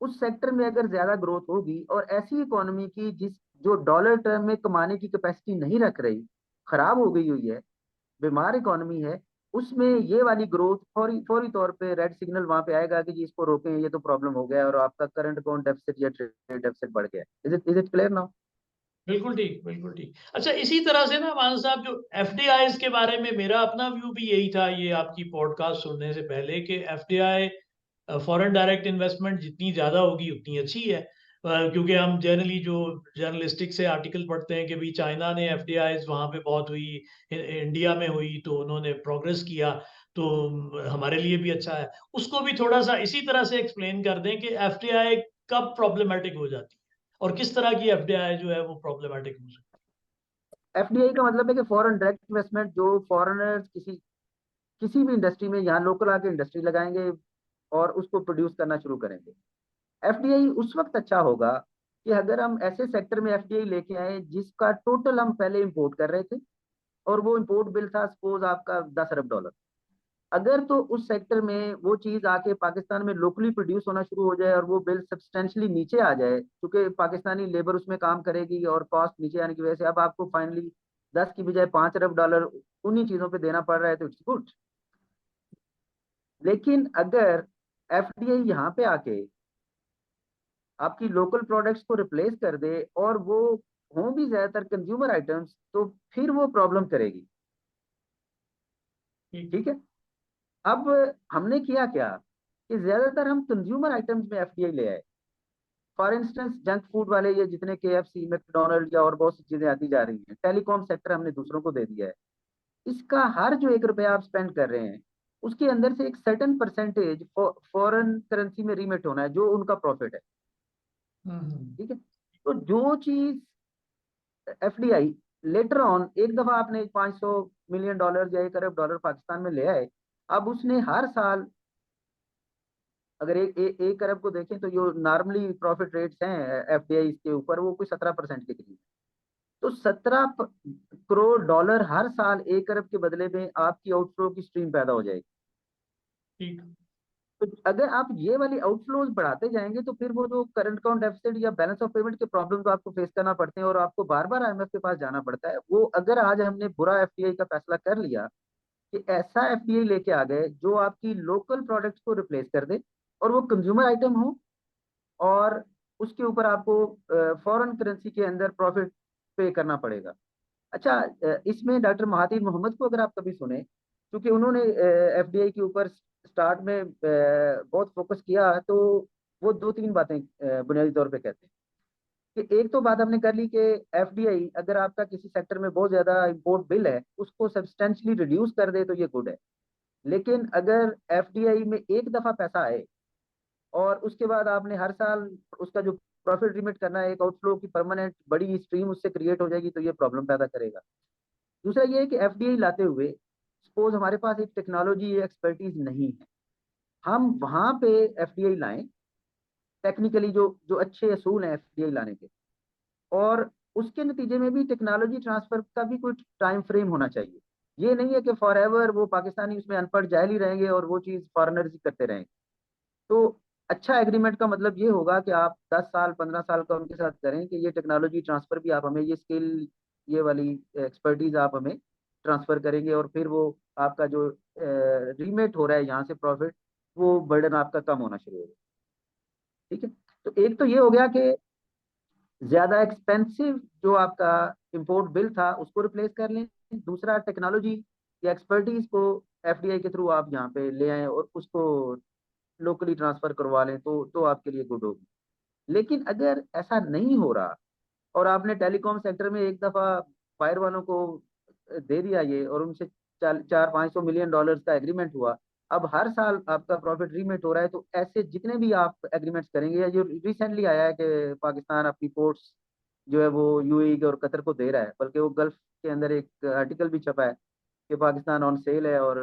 उस सेक्टर में अगर ज्यादा ग्रोथ होगी, और ऐसी इकोनॉमी की जिस जो डॉलर टर्म में कमाने की कैपेसिटी नहीं रख रही, खराब हो गई हुई है, बीमार इकोनॉमी है, उसमें ये वाली ग्रोथ फौरी फौरी तौर पे रेड सिग्नल वहां पे आएगा कि जी इसको रोकें, ये तो प्रॉब्लम हो गया है और आपका करंट अकाउंट डेफिसिट या ट्रेड डेफिसिट बढ़ गया। Is it clear now? बिल्कुल ठीक, बिल्कुल ठीक। अच्छा, इसी तरह से ना मान साहब, जो एफडीआईज के बारे में मेरा अपना व्यू भी यही था ये आपकी पॉडकास्ट सुनने से पहले, कि एफडीआई फॉरेन डायरेक्ट इन्वेस्टमेंट जितनी ज़्यादा होगी उतनी अच्छी है। क्योंकि हम जनरली जो जर्नलिस्टिक से आर्टिकल पढ़ते हैं कि भाई चाइना ने एफडीआईज वहाँ पे बहुत हुई, इंडिया में हुई तो उन्होंने प्रोग्रेस किया, तो हमारे लिए भी अच्छा है। उसको भी थोड़ा सा इसी तरह से एक्सप्लेन कर दें कि एफडीआई कब प्रॉब्लमेटिक हो जाती है और किस तरह की एफडीआई जो है वो प्रॉब्लमेटिक हो सकती एफडीआई का मतलब है कि फॉरेन डायरेक्ट इन्वेस्टमेंट, जो फॉरेनर्स किसी किसी भी इंडस्ट्री में यहाँ लोकल आके इंडस्ट्री लगाएंगे और उसको प्रोड्यूस करना शुरू करेंगे। एफडीआई उस वक्त अच्छा होगा कि अगर हम ऐसे सेक्टर में एफडीआई लेके आए जिसका टोटल हम पहले इंपोर्ट कर रहे थे, और वो इंपोर्ट बिल था सपोज आपका 10 अरब डॉलर। अगर तो उस सेक्टर में वो चीज आके पाकिस्तान में लोकली प्रोड्यूस होना शुरू हो जाए और वो बिल सब्सटेंशियली नीचे आ जाए, क्योंकि पाकिस्तानी लेबर उसमें काम करेगी और कॉस्ट नीचे आने की वजह से अब आपको फाइनली 10 की बजाय 5 अरब डॉलर उन्हीं चीजों पे देना पड़ रहा है, तो इट्स गुड। लेकिन अगर एफडीआई यहाँ पे आके आपकी लोकल प्रोडक्ट्स को रिप्लेस कर दे और वो हों भी ज्यादातर कंज्यूमर आइटम्स, तो फिर वो प्रॉब्लम करेगी। है। ठीक है। अब हमने किया क्या कि ज्यादातर हम कंज्यूमर आइटम्स में एफडीआई ले आए। फॉर इंस्टेंस जंक फूड वाले ये जितने केएफसी, मैकडोनल्ड या और बहुत सी चीजें आती जा रही हैं, टेलीकॉम सेक्टर हमने दूसरों को दे दिया है। इसका हर जो 1 रुपया आप स्पेंड कर रहे हैं, उसके अंदर से एक सर्टन परसेंटेज फॉरेन करेंसी में रीमेट होना है, जो उनका प्रॉफिट है। हम्म। ठीक है। तो जो चीज एफडीआई लेटर ऑन, एक दफा आपने 500 मिलियन डॉलर या 1 अरब डॉलर पाकिस्तान में ले आए, अब उसने हर साल, अगर एक अरब को देखें तो जो नॉर्मली प्रॉफिट रेट्स हैं एफडीआई के ऊपर, वो कोई 17% के करीब। तो 17 करोड़ डॉलर हर साल 1 अरब के बदले में आपकी आउटफ्लो की स्ट्रीम पैदा हो जाएगी। ठीक। तो अगर आप ये वाली आउटफ्लोज बढ़ाते जाएंगे, तो फिर वो जो करंट अकाउंट डेफिसिट या बैलेंस ऑफ पेमेंट के प्रॉब्लम तो आपको फेस करना पड़ते हैं और आपको बार बार आईएमएफ के पास जाना पड़ता है, वो अगर आज हमने बुरा एफडीआई का फैसला कर लिया कि ऐसा एफडीआई लेके आ गए जो आपकी लोकल प्रोडक्ट्स को रिप्लेस कर दे और वो कंज्यूमर आइटम हो, और उसके ऊपर आपको फॉरेन करेंसी के अंदर प्रॉफिट पे करना पड़ेगा। अच्छा, इसमें डॉक्टर महातिर मोहम्मद को अगर आप कभी सुने, क्योंकि उन्होंने एफडीआई के ऊपर स्टार्ट में बहुत फोकस किया, तो वो दो तीन बातें बुनियादी तौर पे कहते हैं कि एक तो बात हमने कर ली कि एफडीआई अगर आपका किसी सेक्टर में बहुत ज्यादा इंपोर्ट बिल है उसको सब्सटेंशियली रिड्यूस कर दे तो ये गुड है। लेकिन अगर एफडीआई में एक दफा पैसा आए और उसके बाद आपने हर साल उसका जो प्रॉफिट रिमिट करना है, एक आउटफ्लो की परमानेंट बड़ी स्ट्रीम उससे क्रिएट हो जाएगी, तो ये प्रॉब्लम पैदा करेगा। दूसरा ये है कि एफडीआई लाते हुए सपोज हमारे पास एक टेक्नोलॉजी या एक्सपर्टीज नहीं है, हम वहां पे एफडीआई लाएं, टेक्निकली जो जो अच्छे असूल हैं एफडीआई लाने के, और उसके नतीजे में भी टेक्नोलॉजी ट्रांसफर का भी कोई टाइम फ्रेम होना चाहिए। ये नहीं है कि फॉर एवर वो पाकिस्तानी उसमें अनपढ़ जाहिल ही रहेंगे और वो चीज फॉरनर्स ही करते रहेंगे। तो अच्छा एग्रीमेंट का मतलब ये होगा कि आप 10 साल 15 साल का उनके साथ करें कि ये टेक्नोलॉजी ट्रांसफर भी आप हमें, ये स्किल, ये वाली एक्सपर्टीज आप हमें ट्रांसफर करेंगे, और फिर वो आपका जो रीमेट हो रहा है यहाँ से प्रॉफिट, वो बर्डन आपका कम होना शुरू होगा। ठीक है। तो एक तो ये हो गया कि ज्यादा एक्सपेंसिव जो आपका इंपोर्ट बिल था उसको रिप्लेस कर लें। दूसरा, टेक्नोलॉजी या एक्सपर्टीज को एफडीआई के थ्रू आप यहाँ पे ले आए और उसको लोकली ट्रांसफर करवा लें, तो आपके लिए गुड होगी। लेकिन अगर ऐसा नहीं हो रहा और आपने टेलीकॉम सेक्टर में एक दफा फायर वालों को दे दिया ये, और उनसे 400-500 मिलियन डॉलर्स का एग्रीमेंट हुआ, अब हर साल आपका प्रॉफिट रीमेट हो रहा है, तो ऐसे जितने भी आप एग्रीमेंट्स करेंगे, या जो रिसेंटली आया है कि पाकिस्तान अपनी पोर्ट्स जो है वो यूएई और कतर को दे रहा है, बल्कि वो गल्फ के अंदर एक आर्टिकल भी छपा है कि पाकिस्तान ऑन सेल है और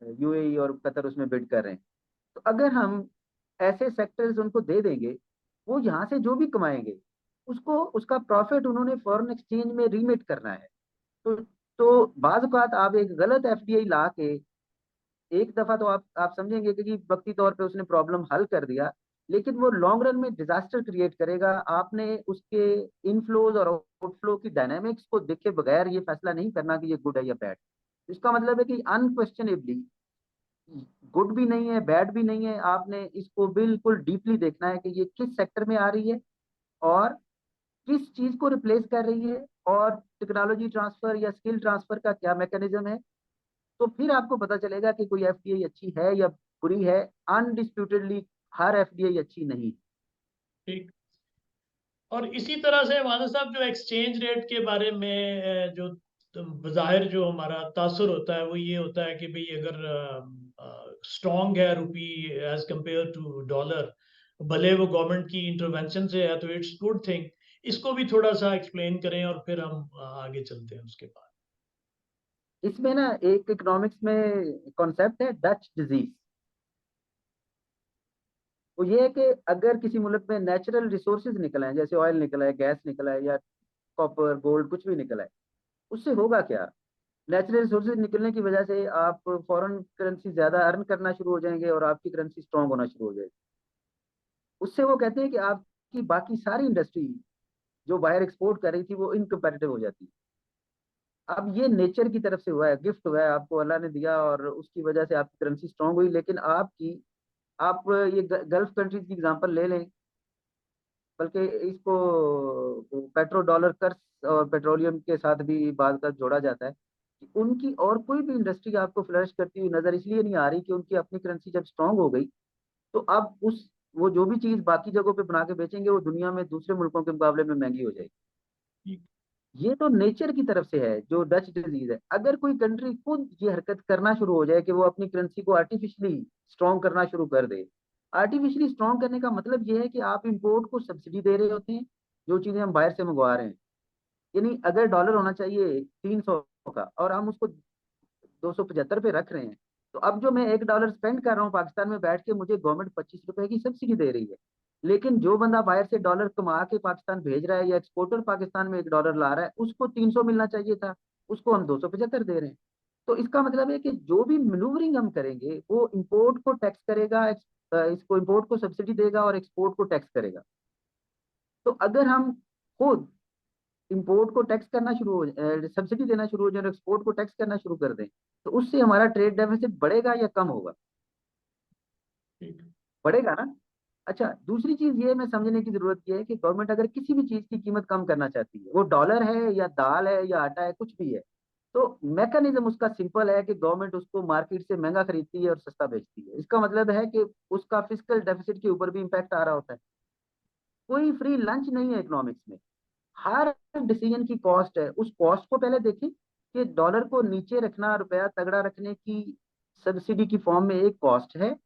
यूएई और कतर उसमें बिड कर रहे हैं। तो अगर हम ऐसे सेक्टर्स उनको दे देंगे, वो यहाँ से जो भी कमाएंगे उसको उसका प्रॉफिट उन्होंने फॉरेन एक्सचेंज में रीमिट करना है। तो बाज औक़ात आप एक गलत एफडीआई ला के एक दफा तो आप समझेंगे कि वक्ती तौर पे उसने प्रॉब्लम हल कर दिया, लेकिन वो लॉन्ग रन में डिजास्टर क्रिएट करेगा। आपने उसके इनफ्लोज और आउटफ्लो की डायनामिक्स को देखे बगैर ये फैसला नहीं करना कि ये गुड है या बैड। इसका मतलब है कि अनक्वेश्चनेबली गुड भी नहीं है, बैड भी नहीं है, आपने इसको बिल्कुल डीपली देखना है कि ये किस सेक्टर में आ रही है और किस चीज को रिप्लेस कर रही है, और टेक्नोलॉजी ट्रांसफर या स्किल ट्रांसफर का क्या मैकेनिज्म है। तो फिर आपको पता चलेगा कि कोई एफडीआई अच्छी है या बुरी है। अनडिस्प्यूटेडली हर एफडीआई अच्छी नहीं। ठीक। और इसी तरह से माधव साहब, जो एक्सचेंज रेट के बारे में जो बज़ाहिर जो हमारा तासुर होता है वो ये होता है कि भाई अगर स्ट्रॉन्ग है रुपी एज कंपेयर टू डॉलर, भले वो गवर्नमेंट की इंटरवेंशन से है तो इट्स गुड थिंग। इसको भी थोड़ा सा एक्सप्लेन करें और फिर हम आगे चलते हैं उसके बाद। इसमें ना एक इकोनॉमिक्स में कॉन्सेप्ट है डच डिजीज। वो ये है कि अगर किसी मुल्क में नेचुरल रिसोर्सेज निकल आए, जैसे ऑयल निकला है, गैस निकला है, या कॉपर गोल्ड कुछ भी निकला है, उससे होगा क्या। नेचुरल रिसोर्सेज निकलने की वजह से आप फॉरेन करेंसी ज्यादा अर्न करना शुरू हो जाएंगे और आपकी करेंसी स्ट्रांग होना शुरू हो जाएगी। उससे वो कहते हैं कि आपकी बाकी सारी इंडस्ट्री जो बाहर एक्सपोर्ट कर रही थी वो इनकम्पेटिटिव हो जाती है। अब ये नेचर की तरफ से हुआ है, गिफ्ट हुआ है आपको, अल्लाह ने दिया और उसकी वजह से आपकी करेंसी स्ट्रांग हुई। लेकिन आप ये गल्फ कंट्रीज की एग्जांपल ले लें, बल्कि इसको पेट्रो डॉलर कर्स और पेट्रोलियम के साथ भी बात का जोड़ा जाता है कि उनकी और कोई भी इंडस्ट्री आपको फ्लरिश करती हुई नजर इसलिए नहीं आ रही कि उनकी अपनी करेंसी जब स्ट्रांग हो गई, तो अब उस वो जो भी चीज बाकी जगहों पे बना के बेचेंगे वो दुनिया में दूसरे मुल्कों के मुकाबले में महंगी हो जाएगी। ये तो नेचर की तरफ से है जो डच डिजीज है। अगर कोई कंट्री खुद ये हरकत करना शुरू हो जाए कि वो अपनी करेंसी को आर्टिफिशियली स्ट्रॉन्ग करना शुरू कर दे। आर्टिफिशियली स्ट्रॉन्ग करने का मतलब ये है कि आप इंपोर्ट को सब्सिडी दे रहे होते हैं जो चीजें हम बाहर से मंगवा रहे हैं। यानी अगर डॉलर होना चाहिए 300 का और हम उसको 275 पे रख रहे हैं, तो अब जो मैं $1 स्पेंड कर रहा हूँ पाकिस्तान में बैठ के, मुझे गवर्नमेंट ₹25 की सब्सिडी दे रही है। लेकिन जो बंदा बाहर से डॉलर कमा के पाकिस्तान भेज रहा है या एक्सपोर्टर पाकिस्तान में $1 ला रहा है, उसको 300 मिलना चाहिए था, उसको हम 275 दे रहे हैं। तो इसका मतलब है कि जो भी मैन्यूवरिंग हम करेंगे वो इंपोर्ट को टैक्स करेगा, इसको इंपोर्ट को सब्सिडी देगा और एक्सपोर्ट को टैक्स करेगा। तो अगर हम खुद इंपोर्ट को टैक्स करना शुरू हो, सब्सिडी देना शुरू हो जाए और एक्सपोर्ट को टैक्स करना शुरू कर दें, तो उससे हमारा ट्रेड डेफिसिट बढ़ेगा या कम होगा। ठीक। बढ़ेगा ना। अच्छा, दूसरी चीज ये मैं समझने की जरूरत ये है कि गवर्नमेंट अगर किसी भी चीज की कीमत कम करना चाहती है, वो डॉलर है या दाल है या आटा है कुछ भी है, तो मैकेनिज्म उसका सिंपल है कि गवर्नमेंट उसको मार्केट से महंगा खरीदती है और सस्ता बेचती है। इसका मतलब है कि उसका फिजिकल डेफिसिट के ऊपर भी इम्पैक्ट आ रहा होता है। कोई फ्री लंच नहीं है इकोनॉमिक्स में। हर डिसीजन की कॉस्ट है। उस कॉस्ट को पहले देखें कि डॉलर को नीचे रखना, रुपया तगड़ा रखने की सब्सिडी की फॉर्म में एक कॉस्ट है।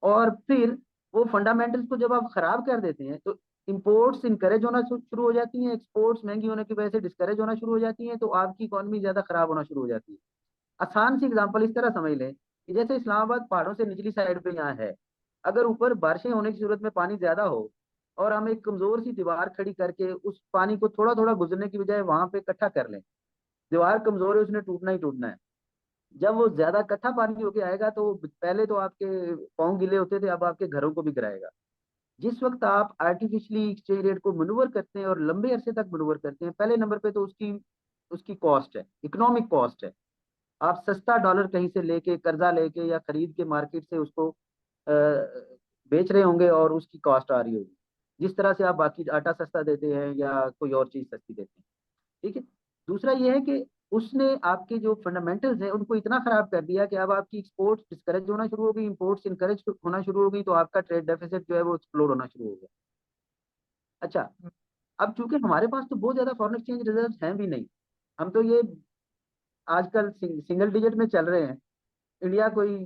और फिर वो फंडामेंटल्स को जब आप खराब कर देते हैं तो इंपोर्ट्स इनकरेज होना शुरू हो जाती हैं, एक्सपोर्ट्स महंगी होने की वजह से डिस्करेज होना शुरू हो जाती हैं, तो आपकी इकोनॉमी ज्यादा खराब होना शुरू हो जाती है। आसान सी एग्जांपल इस तरह समझ लें कि जैसे इस्लामाबाद पहाड़ों से निचली साइड पे यहाँ है, अगर ऊपर बारिशें होने की सूरत में पानी ज्यादा हो और हम एक कमजोर सी दीवार खड़ी करके उस पानी को थोड़ा थोड़ा गुजरने की बजाय वहां पे इकट्ठा कर लें, दीवार कमजोर है, उसने टूटना ही टूटना है। जब वो ज्यादा इकट्ठा पानी होके आएगा तो पहले तो आपके पाँव गिले होते थे, अब आपके घरों को भी गिराएगा। जिस वक्त आप आर्टिफिशियली एक्सचेंज रेट को मनूवर करते हैं और लंबे अरसे तक मनूवर करते हैं, पहले नंबर पे तो उसकी उसकी कॉस्ट है, इकोनॉमिक कॉस्ट है। आप सस्ता डॉलर कहीं से लेके, कर्जा लेके या खरीद के मार्केट से उसको बेच रहे होंगे और उसकी कॉस्ट आ रही होगी। जिस तरह से आप बाकी आटा सस्ता देते हैं या कोई और चीज सस्ती देते हैं। ठीक है। दूसरा ये है कि उसने आपके जो फंडामेंटल्स हैं उनको इतना खराब कर दिया कि अब आपकी एक्सपोर्ट्स डिस्करेज होना शुरू हो गई, इंपोर्ट्स इनकरेज होना शुरू हो गई, तो आपका ट्रेड डेफिसिट जो है वो एक्सप्लोड होना शुरू हो गया। अच्छा, अब चूंकि हमारे पास तो बहुत ज्यादा फॉरेन एक्सचेंज रिजर्व हैं भी नहीं, हम तो ये आजकल सिंगल डिजिट में चल रहे हैं। इंडिया कोई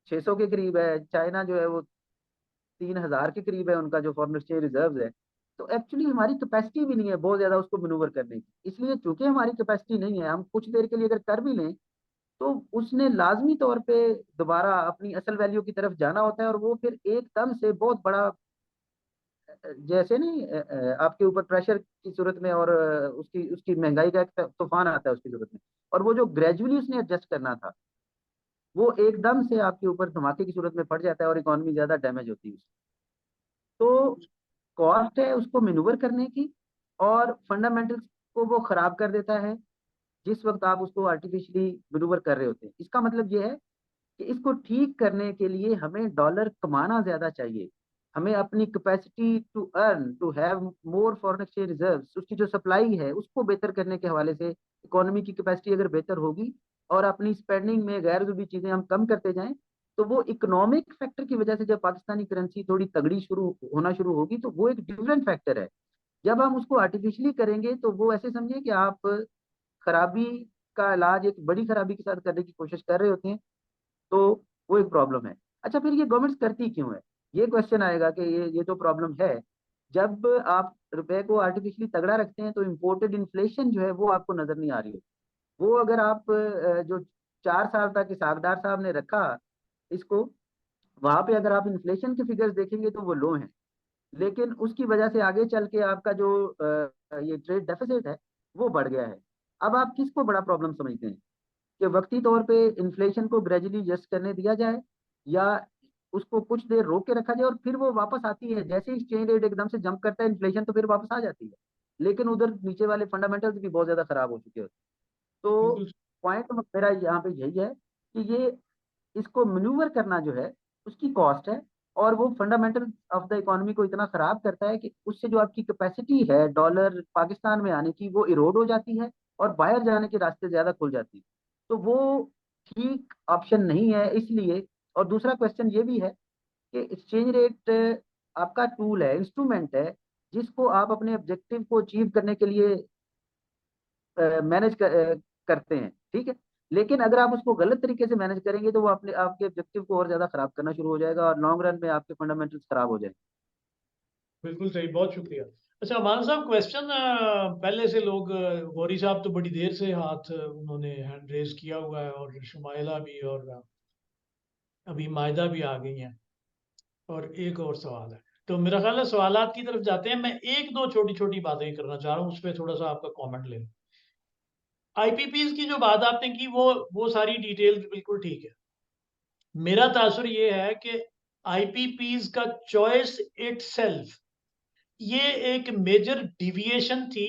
600 के करीब है, चाइना जो है वो 3000 के करीब है उनका जो फॉरेन एक्सचेंज रिजर्व है। तो एक्चुअली हमारी कैपेसिटी भी नहीं है बहुत ज्यादा उसको मैनूवर करने की। इसलिए चूंकि हमारी कैपेसिटी नहीं है, हम कुछ देर के लिए अगर कर भी लें तो उसने लाजमी तौर पे दोबारा अपनी असल वैल्यू की तरफ जाना होता है, और वो फिर एकदम से बहुत बड़ा, जैसे नहीं आपके ऊपर प्रेशर की सूरत में, और उसकी उसकी महंगाई का एक तूफान आता है उसकी सूरत में, और वो जो ग्रेजुअली उसने एडजस्ट करना था, वो एकदम से आपके ऊपर धमाके की सूरत में पड़ जाता है और इकोनॉमी ज्यादा डैमेज होती है। तो कॉस्ट है उसको मैन्यूवर करने की, और फंडामेंटल्स को वो खराब कर देता है जिस वक्त आप उसको आर्टिफिशियली मैन्यूवर कर रहे होते हैं। इसका मतलब ये है कि इसको ठीक करने के लिए हमें डॉलर कमाना ज्यादा चाहिए, हमें अपनी capacity to earn, to have more foreign exchange reserves, उसकी जो सप्लाई है उसको बेहतर करने के हवाले से, इकोनॉमी की कैपेसिटी अगर बेहतर होगी और अपनी स्पेंडिंग में गैर जरूरी चीजें हम कम करते जाएं, तो वो इकोनॉमिक फैक्टर की वजह से जब पाकिस्तानी करेंसी थोड़ी तगड़ी शुरू होना शुरू होगी, तो वो एक डिफरेंट फैक्टर है। जब हम उसको आर्टिफिशियली करेंगे तो वो ऐसे समझिए कि आप खराबी का इलाज एक बड़ी खराबी के साथ करने की कोशिश कर रहे होते हैं, तो वो एक प्रॉब्लम है। अच्छा, फिर ये गवर्नमेंट करती क्यों है, ये क्वेश्चन आएगा कि ये तो प्रॉब्लम है। जब आप रुपए को आर्टिफिशियली तगड़ा रखते हैं तो इम्पोर्टेड इन्फ्लेशन जो है वो आपको नजर नहीं आ रही है। वो अगर आप जो 4 साल तक इसाकदार साहब ने रखा इसको, वहां पे अगर आप इन्फ्लेशन के फिगर्स देखेंगे तो वो लो हैं, लेकिन उसकी वजह से आगे चल के आपका जो ये ट्रेड डेफिसिट है वो बढ़ गया है। अब आप किसको बड़ा प्रॉब्लम समझते हैं, कि वक्ती तौर पे इन्फ्लेशन को ग्रेजुअली एडजस्ट करने दिया जाए, या उसको कुछ देर रोक के रखा जाए और फिर वो वापस आती है, जैसे ही एक्सचेंज रेट एकदम से जंप करता है इन्फ्लेशन, तो फिर वापस आ जाती है, लेकिन उधर नीचे वाले फंडामेंटल्स भी बहुत ज्यादा खराब हो चुके होते हैं। तो बिल्कुल। पॉइंट मेरा यहाँ पे यही है कि ये इसको मैन्यूवर करना जो है उसकी कॉस्ट है, और वो फंडामेंटल ऑफ द इकोनॉमी को इतना खराब करता है कि उससे जो आपकी कैपेसिटी है डॉलर पाकिस्तान में आने की वो इरोड हो जाती है, और बाहर जाने के रास्ते ज्यादा खुल जाती है। तो वो ठीक ऑप्शन नहीं है इसलिए। और दूसरा क्वेश्चन ये भी है कि एक्सचेंज रेट आपका टूल है, इंस्ट्रूमेंट है, जिसको आप अपने ऑब्जेक्टिव को अचीव करने के लिए मैनेज करते हैं, ठीक है। लेकिन अगर आप उसको गलत तरीके से मैनेज करेंगे तो वो अपने आपके ऑब्जेक्टिव को और ज्यादा खराब करना शुरू हो जाएगा, और लॉन्ग रन में आपके फंडामेंटल्स खराब हो जाएंगे। बिल्कुल सही, बहुत शुक्रिया। अच्छा अमान साहब, क्वेश्चन पहले से लोग गौरी साहब तो बड़ी देर से हाथ उन्होंने हैंड रेज किया हुआ है, और शुमाइला भी, और अभी मायदा भी आ गई हैं, और एक और सवाल है। तो मेरा ख्याल है सवालात की तरफ जाते हैं। मैं एक दो छोटी छोटी बातें करना चाह रहा हूँ, उस पर थोड़ा सा आपका कमेंट ले लूं। आईपीपीज की जो बात आपने की, वो सारी डिटेल्स बिल्कुल ठीक है। मेरा तासुर ये है कि आईपीपीज का चॉइस इटसेल्फ ये एक मेजर डिविएशन थी,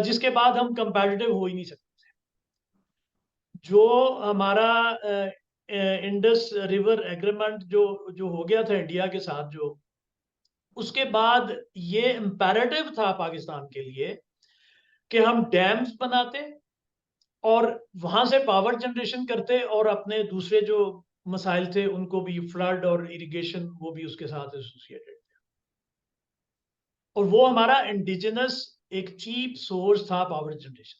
जिसके बाद हम कंपैटिटिव हो ही नहीं सकते। जो हमारा इंडस रिवर एग्रीमेंट जो जो हो गया था इंडिया के साथ, जो उसके बाद ये इम्पेरेटिव था पाकिस्तान के लिए कि हम डैम्स बनाते और वहां से पावर जनरेशन करते, और अपने दूसरे जो मसाइल थे उनको भी, फ्लड और इरिगेशन, वो भी उसके साथ एसोसिएटेड। और वो हमारा इंडिजिनस एक चीप सोर्स था पावर जनरेशन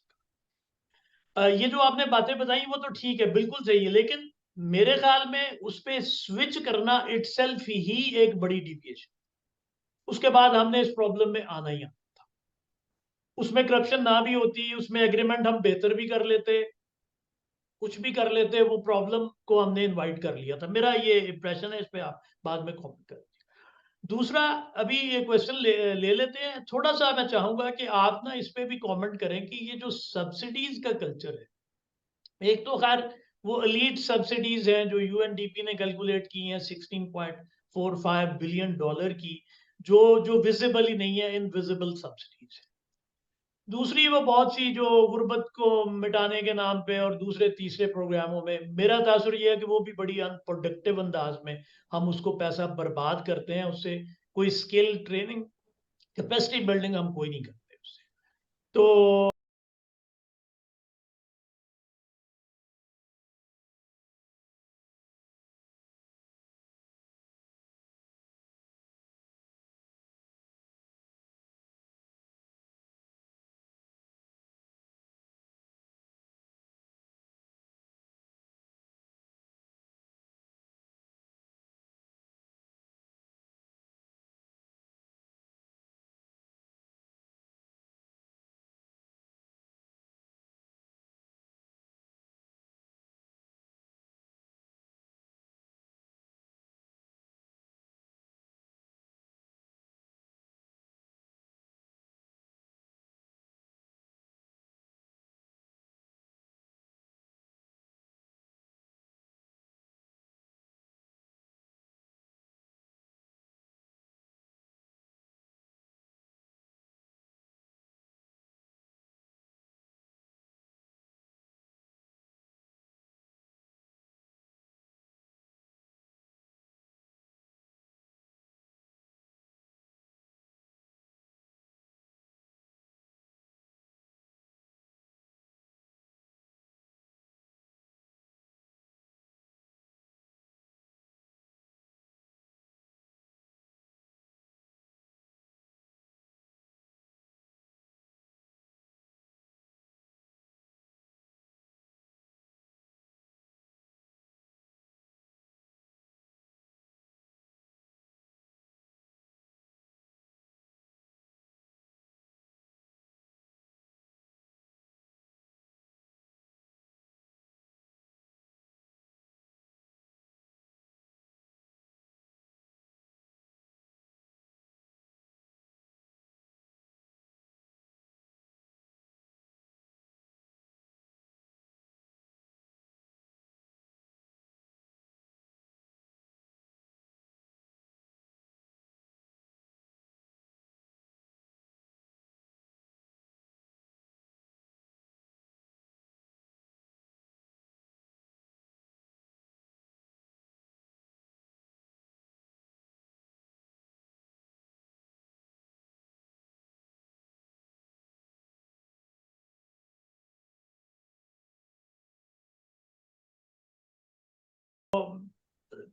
का। ये जो आपने बातें बताई वो तो ठीक है, बिल्कुल सही है, लेकिन मेरे ख्याल में उस पर स्विच करना इटसेल्फ ही एक बड़ी डिविएशन। उसके बाद हमने इस प्रॉब्लम में आना ही आना। उसमें करप्शन ना भी होती, उसमें एग्रीमेंट हम बेहतर भी कर लेते, कुछ भी कर लेते, वो प्रॉब्लम को हमने इनवाइट कर लिया था। मेरा ये इंप्रेशन है, इस पे आप बाद में कमेंट करें। दूसरा, अभी ये क्वेश्चन ले लेते हैं थोड़ा सा। मैं चाहूंगा कि आप ना इस पे भी कमेंट करें कि ये जो सब्सिडीज का कल्चर है, एक तो खैर वो एलीट सब्सिडीज हैं जो यूएनडीपी ने कैलकुलेट की हैं, 16.45 बिलियन डॉलर की, जो जो विजिबल ही नहीं है, इनविजिबल सब्सिडीज। दूसरी वो बहुत सी जो गुर्बत को मिटाने के नाम पे और दूसरे तीसरे प्रोग्रामों में, मेरा तासुर ये है कि वो भी बड़ी अनप्रोडक्टिव अंदाज में हम उसको पैसा बर्बाद करते हैं। उससे कोई स्किल ट्रेनिंग, कैपेसिटी बिल्डिंग हम कोई नहीं करते उससे। तो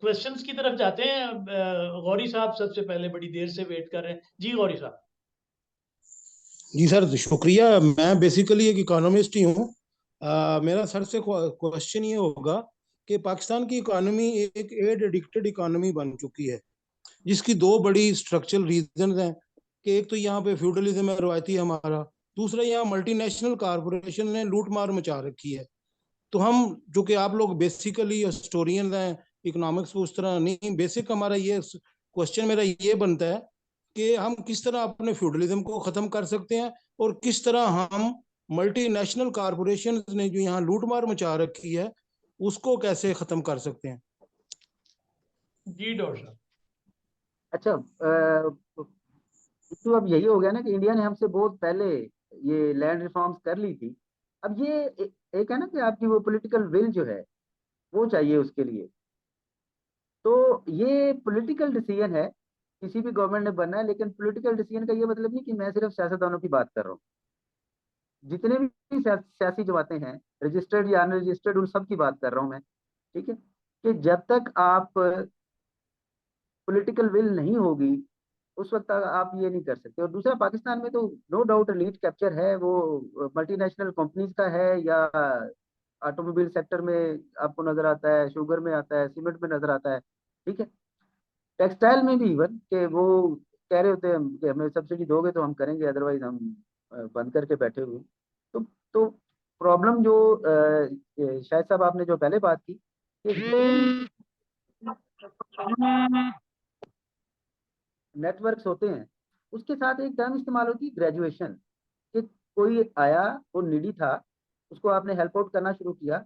क्वेश्चंस की तरफ जाते हैं। गौरी साहब सबसे पहले बड़ी देर से वेट कर रहे हैं। जी गौरी साहब। जी सर, शुक्रिया। मैं बेसिकली एक इकोनॉमिस्ट ही हूँ। मेरा सर से क्वेश्चन ये होगा कि पाकिस्तान की इकोनॉमी एक एड एडिक्टेड इकोनॉमी बन चुकी है, जिसकी दो बड़ी स्ट्रक्चरल रीजन हैं कि एक तो यहाँ पे फ्यूडलिज्म है रवायती हमारा, दूसरा यहाँ मल्टीनेशनल कारपोरेशन ने लूट मार मचा रखी है। तो हम, जो कि आप लोग बेसिकली हिस्टोरियन हैं, इकोनॉमिक्स उस तरह नहीं, बेसिक हमारा ये क्वेश्चन मेरा ये बनता है कि हम किस तरह अपने फ्यूडलिज्म को खत्म कर सकते हैं और किस तरह हम मल्टीनेशनल कारपोरेशन ने जो यहाँ लूट मार मचा रखी है उसको कैसे खत्म कर सकते हैं। जी डॉक्टर साहब। अच्छा, तो अब यही हो गया ना कि इंडिया ने हमसे बहुत पहले ये लैंड रिफॉर्म्स कर ली थी। अब ये एक है ना कि आपकी वो पॉलिटिकल विल जो है वो चाहिए उसके लिए। तो ये पॉलिटिकल डिसीजन है, किसी भी गवर्नमेंट ने बनना है, लेकिन पॉलिटिकल डिसीजन का ये मतलब नहीं कि मैं सिर्फ सियासतदानों की बात कर रहा हूँ। जितने भी सियासी जमातें हैं, रजिस्टर्ड या अनरजिस्टर्ड, उन सब की बात कर रहा हूँ मैं। ठीक है, कि जब तक आप पॉलिटिकल विल नहीं होगी उस वक्त आप ये नहीं कर सकते। और दूसरा, पाकिस्तान में तो नो डाउट लीड कैप्चर है, वो मल्टीनेशनल कंपनीज का है, या ऑटोमोबाइल सेक्टर में आपको नजर आता है, शुगर में आता है, सीमेंट में नजर आता है। ठीक है, टेक्सटाइल में भी इवन के वो कह रहे होते हैं कि हमें सब्सिडी दोगे तो हम करेंगे, अदरवाइज हम बंद करके बैठे हुए हैं। तो प्रॉब्लम जो शायद साहब आपने जो पहले बात की कि नेटवर्क्स होते हैं, उसके साथ एक टर्म इस्तेमाल होती है ग्रेजुएशन। कि कोई आया, वो नीडी था, उसको आपने हेल्प आउट करना शुरू किया,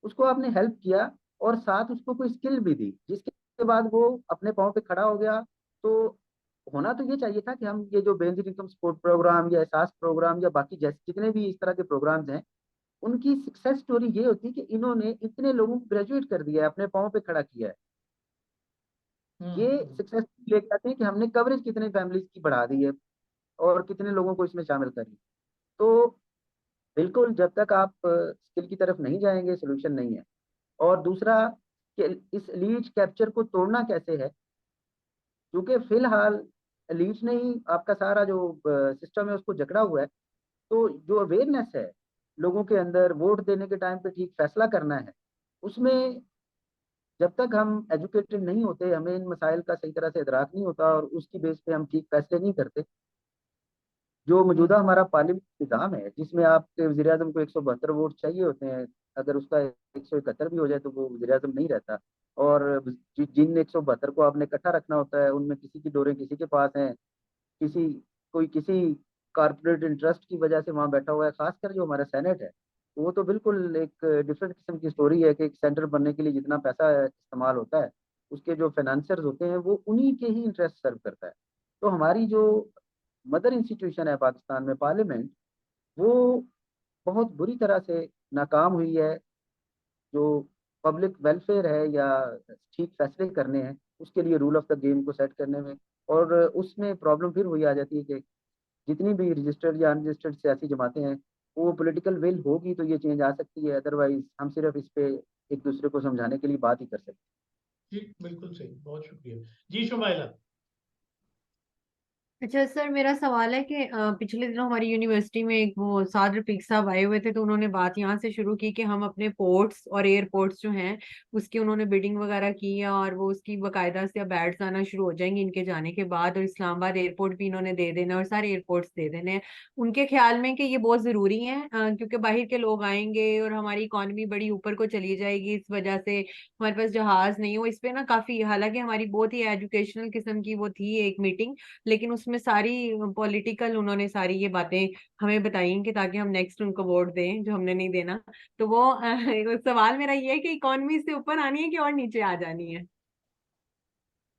उसको आपने हेल्प किया और साथ उसको कोई स्किल भी दी, जिसके बाद वो अपने पाँव पे खड़ा हो गया। तो होना तो ये चाहिए था कि हम ये जो बेसिक इनकम सपोर्ट प्रोग्राम या एहसास प्रोग्राम या बाकी जैसे जितने भी इस तरह के प्रोग्राम्स हैं, उनकी सक्सेस स्टोरी ये होती है कि इन्होंने इतने लोगों को ग्रेजुएट कर दिया है, अपने पाँव पे खड़ा किया है। ये सक्सेस लेके आते हैं कि हमने कवरेज कितने फैमिलीज की बढ़ा दी है और कितने लोगों को इसमें शामिल कर लिया। तो बिल्कुल, जब तक आप स्किल की तरफ नहीं जाएंगे, सोल्यूशन नहीं है। और दूसरा कि इस लीड कैप्चर को तोड़ना कैसे है, क्योंकि फिलहाल लीड ने ही आपका सारा जो सिस्टम है उसको जकड़ा हुआ है। तो जो अवेयरनेस है लोगों के अंदर, वोट देने के टाइम पे ठीक फैसला करना है, उसमें जब तक हम एजुकेटेड नहीं होते, हमें इन मसाइल का सही तरह से इदराक नहीं होता और उसकी बेस पे हम ठीक फैसले नहीं करते। जो मौजूदा हमारा पार्लियामेंट निज़ाम है, जिसमें आपके वज़ीर आज़म को 172 वोट चाहिए होते हैं, अगर उसका 171 भी हो जाए तो वो वज़ीर आज़म नहीं रहता। और जिन 172 को आपने इकट्ठा रखना होता है, उनमें किसी की डोरें किसी के पास हैं, किसी कोई किसी कारपोरेट इंटरेस्ट की वजह से वहाँ बैठा हुआ है। खासकर जो हमारा सेनेट है, वो तो बिल्कुल एक डिफरेंट किस्म की स्टोरी है कि एक सेंटर बनने के लिए जितना पैसा इस्तेमाल होता है, उसके जो फाइनेंसर्स होते हैं वो उन्हीं के ही इंटरेस्ट सर्व करता है। तो हमारी जो मदर इंस्टीट्यूशन है पाकिस्तान में, पार्लियामेंट, वो बहुत बुरी तरह से नाकाम हुई है। जो पब्लिक वेलफेयर है या ठीक फैसले करने हैं, उसके लिए रूल ऑफ द गेम को सेट करने में। और उसमें प्रॉब्लम फिर वही आ जाती है कि जितनी भी रजिस्टर्ड या अनरजिस्टर्ड सियासी जमातें हैं, वो पॉलिटिकल विल होगी तो ये चेंज आ सकती है, अदरवाइज हम सिर्फ इस पे एक दूसरे को समझाने के लिए बात ही कर सकते हैं। जी बिल्कुल सही, बहुत शुक्रिया। जी शुमाइला। अच्छा सर, मेरा सवाल है कि पिछले दिनों हमारी यूनिवर्सिटी में एक वो साद रफीक साहब आए हुए थे, तो उन्होंने बात यहाँ से शुरू की कि हम अपने पोर्ट्स और एयरपोर्ट्स जो हैं उसकी उन्होंने बिडिंग वगैरह की है और वो उसकी बाकायदा से अब एड्स आना शुरू हो जाएंगी इनके जाने के बाद, और इस्लामाबाद एयरपोर्ट भी इन्होंने दे देना और सारे एयरपोर्ट्स दे देने हैं। उनके ख्याल में कि ये बहुत जरूरी है, क्योंकि बाहर के लोग आएंगे और हमारी इकॉनमी बड़ी ऊपर को चली जाएगी इस वजह से। हमारे पास जहाज नहीं हो इस पे ना काफी, हालांकि हमारी बहुत ही एजुकेशनल किस्म की वो थी एक मीटिंग, लेकिन उसमें सारी पॉलिटिकल उन्होंने सारी ये बातें हमें बताई कि ताकि हम नेक्स्ट उनको वोट दें जो हमने नहीं देना। तो वो सवाल मेरा ये है कि इकॉनमी से ऊपर आनी है कि और नीचे आ जानी है।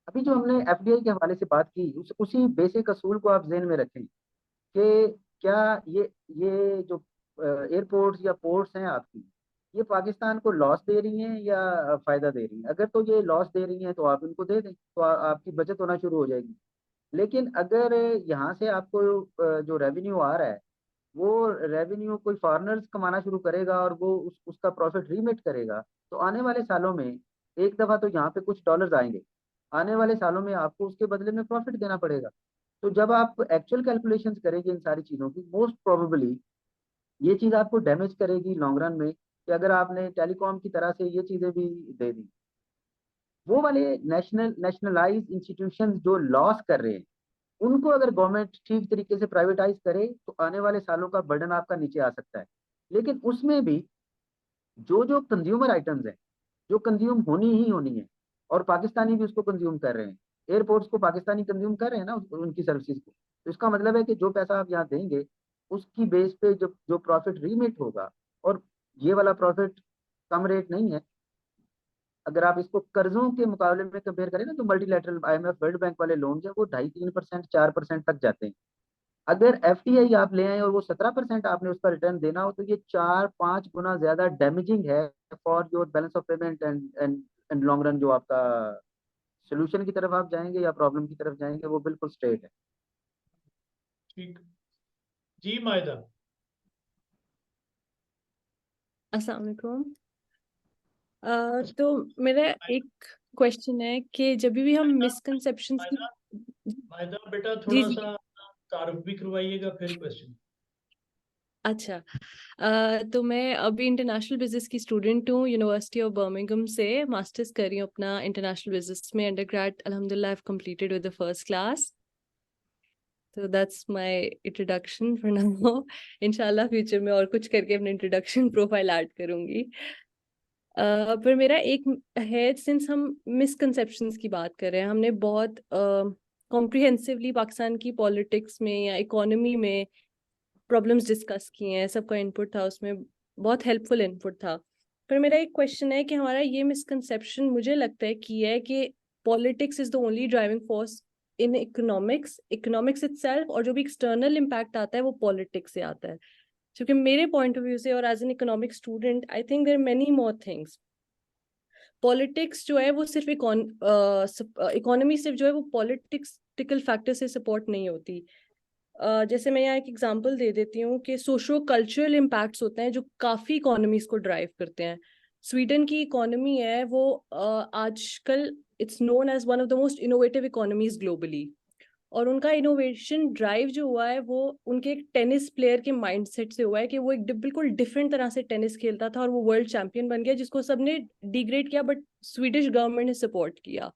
अभी जो हमने एफडीआई के हवाले से बात की, उसी बेसिक असूल को आप जहन में रखें कि क्या ये जो एयरपोर्ट्स या पोर्ट्स हैं आपकी, ये पाकिस्तान को लॉस दे रही हैं या फायदा दे रही हैं। अगर तो ये लॉस दे रही हैं तो आप इनको दे दें, तो आपकी बचत होना शुरू हो जाएगी। लेकिन अगर यहाँ से आपको जो रेवेन्यू आ रहा है, वो रेवेन्यू कोई फॉरेनर्स कमाना शुरू करेगा और वो उसका प्रॉफिट रीमेट करेगा, तो आने वाले सालों में एक दफा तो यहाँ पे कुछ डॉलर्स आएंगे, आने वाले सालों में आपको उसके बदले में प्रॉफिट देना पड़ेगा। तो जब आप एक्चुअल कैलकुलेशंस करेंगे इन सारी चीजों की, मोस्ट प्रोबेबली ये चीज आपको डैमेज करेगी लॉन्ग रन में, कि अगर आपने टेलीकॉम की तरह से ये चीजें भी दे दी। वो वाले नेशनलाइज इंस्टीट्यूशन जो लॉस कर रहे हैं, उनको अगर गवर्नमेंट ठीक तरीके से प्राइवेटाइज करे तो आने वाले सालों का बर्डन आपका नीचे आ सकता है। लेकिन उसमें भी जो जो कंज्यूमर आइटम्स हैं, जो कंज्यूम होनी ही होनी है, और पाकिस्तानी भी उसको कंज्यूम कर रहे हैं, एयरपोर्ट्स को पाकिस्तानी कंज्यूम कर रहे हैं ना उनकी सर्विसेज को, तो इसका मतलब है कि जो पैसा आप यहाँ देंगे उसकी बेस पे जो जो प्रॉफिट रीमेट होगा, और ये वाला प्रॉफिट कम रेट नहीं है। अगर आप इसको कर्जों के मुकाबले में कंपेयर करें ना, तो मल्टीलैटरल IMF वर्ल्ड बैंक वाले लोन है वो 2.5-3%, 4% तक जाते हैं। अगर FDI आप ले आए और वो 17% आपने उसका रिटर्न देना हो, तो ये 4-5 गुना ज्यादा डैमेजिंग है for your balance of payment and and and long run. जो आपका सोल्यूशन की तरफ आप जाएंगे या प्रॉब्लम की तरफ जाएंगे, वो बिल्कुल स्ट्रेट है। ठीक। जी मायदा। अस्सलाम वालेकुम। तो मेरा एक क्वेश्चन है कि जब भी हम मिसकंसेप्शंस की मायदा बेटा जी थोड़ा जी सा तारुफ भी करवाइएगा फिर क्वेश्चन। अच्छा। तो मैं अभी इंटरनेशनल बिजनेस की स्टूडेंट हूँ, यूनिवर्सिटी ऑफ बर्मिंघम से मास्टर्स कर रही हूँ अपना इंटरनेशनल बिजनेस में। अंडरग्रेड अल्हम्दुलिल्लाह I have completed with the first class. तो that's my introduction for now. इंशाल्लाह फ्यूचर में और कुछ करके अपने इंट्रोडक्शन प्रोफाइल ऐड करूंगी। पर मेरा एक है, सिंस हम मिसकंसेप्शंस की बात कर रहे हैं, हमने बहुत कॉम्प्रिहेंसिवली पाकिस्तान की पॉलिटिक्स में या इकोनॉमी में प्रॉब्लम्स डिस्कस किए हैं, सबका इनपुट था उसमें, बहुत हेल्पफुल इनपुट था। पर मेरा एक क्वेश्चन है कि हमारा ये मिसकंसेप्शन मुझे लगता है कि है कि politics is the only driving force in economics itself, और जो भी एक्सटर्नल इम्पैक्ट आता है वो पॉलिटिक्स से आता है। क्योंकि मेरे पॉइंट ऑफ व्यू से और as an economic student I think there many more things. Politics जो है वो सिर्फ इकोनॉमी सिर्फ जो है वो पॉलिटिकल फैक्टर से सपोर्ट नहीं होती। जैसे मैं यहाँ एक एग्जांपल दे देती हूँ कि सोशो कल्चरल इम्पैक्ट्स होते हैं जो काफ़ी इकोनॉमीज को ड्राइव करते हैं। स्वीडन की इकोनॉमी है वो आजकल it's known as one of the most innovative economies globally, और उनका इनोवेशन ड्राइव जो हुआ है वो उनके एक टेनिस प्लेयर के माइंडसेट से हुआ है कि वो एक बिल्कुल डिफरेंट तरह से टेनिस खेलता था और वो वर्ल्ड चैंपियन बन गया, जिसको सबने डिग्रेड किया बट स्वीडिश गवर्नमेंट ने सपोर्ट किया।